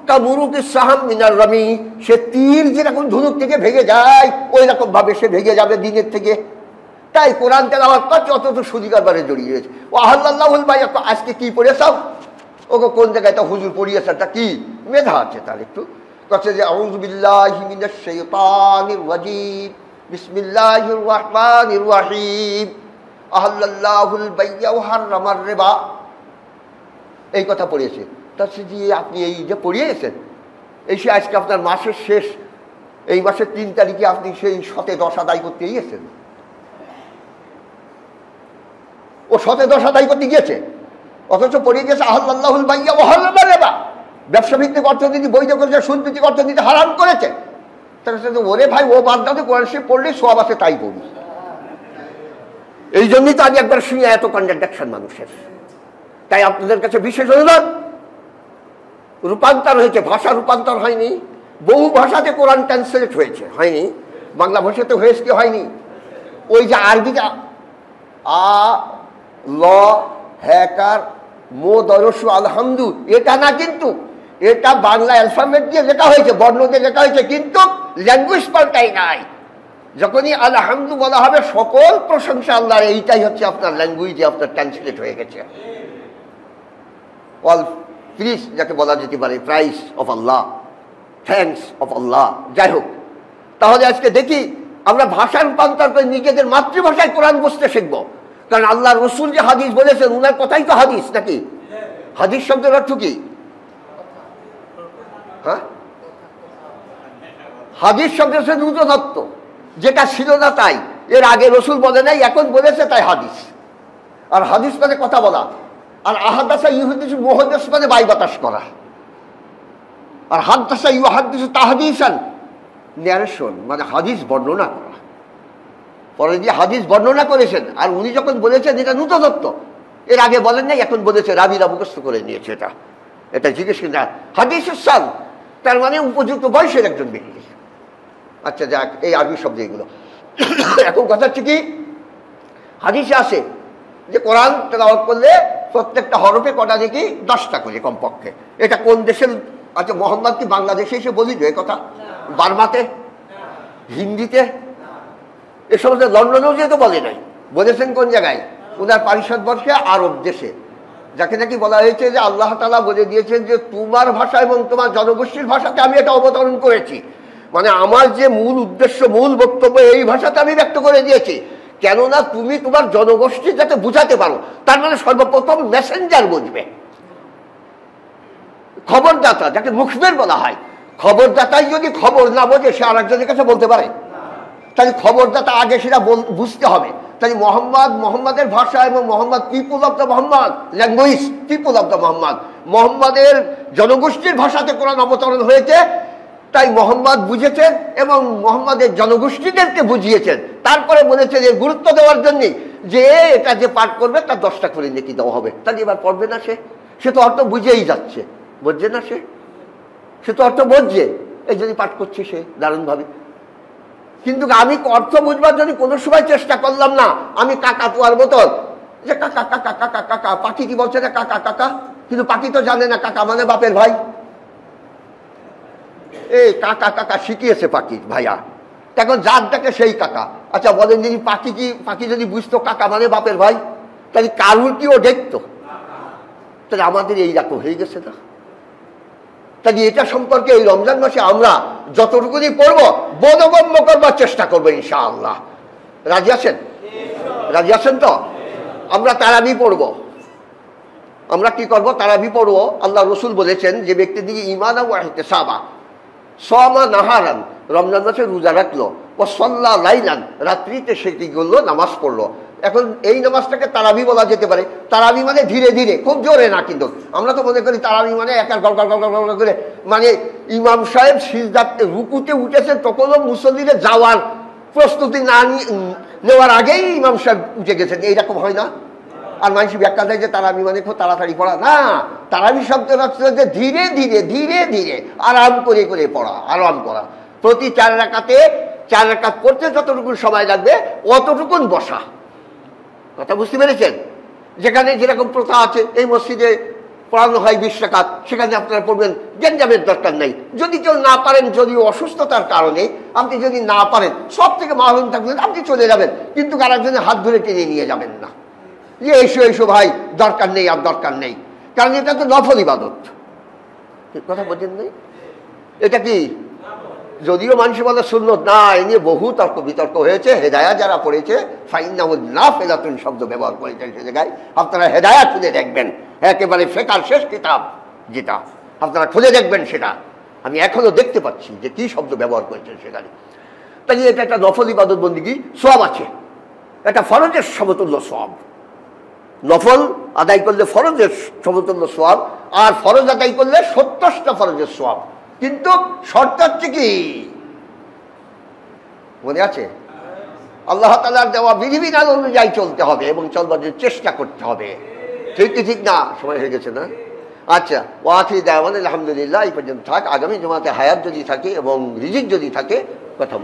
কামুরুকি সাহাম মিনার রামি, সে তীর যেরকম ধনুক থেকে ভেঙে যায় ওই রকম ভাবে সে ভেঙে যাবে দিনের থেকে। তাই কোরআন তেলাওয়াত করছে, অত সুদিকারবারে জড়িয়ে গেছে। ও আল্লাহুল বাইয়া, আজকে কি পড়েছাও? ওকে কোন জায়গায় তা হুজুর পড়িয়েছে, তা কি মেধা আছে তার একটু। কাছে যে আউযু বিল্লাহি মিনাশ শাইতানির রাজিম, বিসমিল্লাহির রহমানির রহিম, আহাল্লাল্লাহুল বাইয়া ওয়া হারামার রিবা, এই কথা পড়িয়েছে। তাহলে যে আপনি এই যে পড়িয়েছেন, এই সে আজকে আপনার মাসের শেষ, এই মাসের 3 তারিখে আপনি সেই শতে 10 আদায় করতে গিয়েছেন। ও শতে 10 আদায় করতে গিয়েছে, অথচ পড়িয়ে গেছে আহাল্লাল্লাহুল বাইয়া ওয়া হারামার রিবা, ব্যবসা ভিত্তিক অর্থনীতি বৈধ করেছে, সুদ ভিত্তিক অর্থনীতি হারাম করেছে। তাহলে ওরে ভাই, ও বাদ দাও, কোরআন শরীফ পড়লে সব আছে তাই পড়ি। এই জন্যই তো আমি একবার শুনে এত কন্ট্রাডিকশন মানুষের। তাই আপনাদের কাছে বিশেষ অনুরোধ, রূপান্তর হয়েছে, ভাষা রূপান্তর হয়নি, বহু ভাষাতে কোরআন ট্রান্সলেট হয়েছে, হয়নি? বাংলা ভাষাতে হয়েছে কি হয়নি? ওই যে আরবিতে আ ল হ্যাকার মো দরসু আলহামদু, এটা না, কিন্তু এটা বাংলা অ্যালফাবেট দিয়ে লেখা হয়েছে, বর্ণ দিয়ে লেখা হয়েছে, কিন্তু ল্যাঙ্গুয়েজ পাল্টাই নাই। যখনই আলহামদু বলা হবে, সকল প্রশংসা আল্লাহর, এইটাই হচ্ছে আপনার ল্যাঙ্গুয়েজে আপনার ট্রান্সলেট হয়ে গেছে। অল প্রিস যাকে বলা যেতে পারে, praise of Allah, thanks of Allah. যাই হোক, তাহলে আজকে দেখি আমরা ভাষা রূপান্তর করে নিজেদের মাতৃভাষায় কোরআন বুঝতে শিখবো। কারণ আল্লাহ রসুল যে হাদিস বলেছেন, উনার কথাই তো হাদিস নাকি? হাদিস শব্দের অর্থ কি? হ্যাঁ, হাদিস শব্দের হচ্ছে নূতনত্ব, যেটা ছিল না তাই, এর আগে রসুল বলে নাই, এখন বলেছে তাই হাদিস। আর হাদিস মানে কথা বলা, আর আহাদাসা ইউহাদিস মুহাদ্দিস মানে বাই বাতাস করা, আর হাদাসা ইউহাদিস তাহদিসান ন্যারেশন মানে হাদিস বর্ণনা করা। পরে দিয়ে হাদিস বর্ণনা করেছেন, আর উনি যখন বলেছেন এটা নূতনত্ব, এর আগে বলেন নাই, এখন বলেছে, রাবিরা মুখস্থ করে নিয়েছে। এটা জিজ্ঞেস কিনা হাদিস সাল, তার মানে উপযুক্ত বয়সের একজন ব্যক্তি। আচ্ছা যাক, এই আরবি শব্দ এগুলো। এখন কথা হচ্ছে কি, হাদিসে আসে যে কোরআন তেলাওয়াত করলে প্রত্যেকটা হরফে কটা দেখি 10টা করে কমপক্ষে। এটা কোন দেশের? আচ্ছা মোহাম্মদ কি বাংলাদেশে এসে বলি যে কথা? বার্মাতে, হিন্দিতে, এ সমস্ত লন্ডনেও যেহেতু বলে নাই, বলেছেন কোন জায়গায়? উনার পারিষদবর্ষে আরব দেশে, যাকে নাকি বলা হয়েছে যে আল্লাহ তাআলা বলে দিয়েছেন যে তোমার ভাষা এবং তোমার জনগোষ্ঠীর ভাষাতে আমি এটা অবতরণ করেছি। মানে আমার যে মূল উদ্দেশ্য, মূল বক্তব্য এই ভাষাতে আমি ব্যক্ত করে দিয়েছি, কেননা তুমি তোমার জনগোষ্ঠী যাতে বুঝাতে পারো। তার মানে সর্বপ্রথম মেসেঞ্জার বুঝবে, খবরদাতা যাকে মুখবের বলা হয়। খবরদাতাই যদি খবর না বোঝে, সে আর একজনের কাছে বলতে পারে? তাহলে খবরদাতা আগে সেটা বুঝতে হবে। তাহলে মোহাম্মদের ভাষা এবং মোহাম্মদ পিপুল of the Mohammad, language people of the Mohammad, মোহাম্মদের জনগোষ্ঠীর ভাষাতে কোরআন অবতরণ হয়েছে। তাই মোহাম্মদ বুঝেছেন এবং মোহাম্মদের জনগোষ্ঠীদেরকে বুঝিয়েছেন, তারপরে বলেছেন এর গুরুত্ব দেওয়ার জন্য যে এটা যে পাঠ করবে তার 10টা করে নেকি দেওয়া হবে। তাহলে এবার পড়বে না সে তো অর্থ বুঝেই যাচ্ছে, বুঝছে না সে তো অর্থ বুঝছে, এই জন্য পাঠ করছে সে দারুণভাবে। কিন্তু আমি অর্থ বুঝবার জন্য কোনো সময় চেষ্টা করলাম না। আমি কাকা তুয়ার বোতল যে কাকা কাকা কাকা কাকা, পাখি কি বলছে না কাকা কাকা, কিন্তু পাখি তো জানে না কাকা মানে বাপের ভাই। এই কাকা কাকা শিখিয়েছে পাখি ভাইয়া, এখন যার ডাকে সেই কাকা। আচ্ছা বলেন যদি পাখি যদি বুঝতো কাকা মানে বাপের ভাই, তাহলে কারুর কি ও দেখতো? তাহলে আমাদের এই রকম হয়ে গেছে না? তাহলে এটা সম্পর্কে এই রমজান মাসে আমরা যতটুকুনি পড়বো বোধগম্য করবার চেষ্টা করবো ইনশাআল্লাহ। রাজি আছেন? রাজি আছেন তো? আমরা তারাবি পড়বো। আমরা কি করবো? তারাবি পড়বো। আল্লাহ রসুল বলেছেন যে ব্যক্তির দিকে ঈমান ওয়া ইহতিসাবা সামা নাহারান, রমজান মাসে রোজা রাখলো, ও সাল্লা লাইলান, রাত্রিতে সে কি করলো? নামাজ পড়লো। এখন এই নামাজটাকে তারাবি বলা যেতে পারে। তারাবি মানে ধীরে ধীরে, খুব জোরে না। কিন্তু আমরা তো মনে করি তারাবি মানে একার গড় গড় গড় গড় করে, মানে ইমাম সাহেব সিজদাতে রুকুতে উঠেছে তখনও মুসল্লিদের যাওয়ার প্রস্তুতি না নেওয়ার আগেই ইমাম সাহেব উঠে গেছেন, এইরকম হয় না? আর মানুষ ব্যাখ্যা দেয় যে তারাবি মানে খুব তাড়াতাড়ি পড়া। না, তারাবি শব্দ হচ্ছে যে ধীরে ধীরে ধীরে ধীরে আরাম করে করে পড়া, আরাম করা। প্রতি 4 রাকাত পড়তে যতটুকু সময় লাগবে অতটুকুন বসা। কথা বুঝতে পেরেছেন? যেখানে যেরকম প্রথা আছে, এই মসজিদে পড়ানো হয় 20 রাকাত, সেখানে আপনারা পড়বেন, গেঞ্জামের দরকার নেই। যদি কেউ না পারেন, যদি অসুস্থতার কারণে আপনি যদি না পারেন, সব থেকে মাহরুম থাকবেন, আপনি চলে যাবেন, কিন্তু আরেকজনের হাত ধরে টেনে নিয়ে যাবেন না যে এসো ভাই, দরকার নেই, আর দরকার নেই। কারণ এটা তো নফল ইবাদত। কথা বোঝেন নাই? এটা কি? যদিও মানুষ বলে সুন্নত না, এ নিয়ে বহু তর্ক বিতর্ক হয়েছে। হেদায়া যারা পড়েছে ফাইন্নাহুল নাফিলাতুন শব্দ ব্যবহার করেছেন সে জায়গায়। আপনারা হেদায়া খুলে দেখবেন, একেবারে ফেকার শেষ কিতাব যেটা, আপনারা খুলে দেখবেন সেটা। আমি এখনো দেখতে পাচ্ছি যে কি শব্দ ব্যবহার করেছেন সেখানে। তাই এটা একটা নফল ইবাদত বন্দিগি, সওয়াব আছে। এটা ফরজের সমতুল্য সওয়াব। নফল আদায় করলে ফরজের সমতুল্য সওয়াব, আর ফরজ আদায় করলে 70টা ফরজের সওয়াব। কিন্তু শর্ত হচ্ছে কি, মনে আছে? আল্লাহ তাআলার দেওয়া বিধিবিধান অনুযায়ী চলতে হবে এবং চলবার জন্য চেষ্টা করতে হবে। ঠিক কি ঠিক না? সময় হয়ে গেছে না? আচ্ছা, ওয়াখির দাওয়ান আলহামদুলিল্লাহ, এই পর্যন্ত থাক। আগামী জুমাতে হায়াত যদি থাকে এবং রিজিক যদি থাকে কথা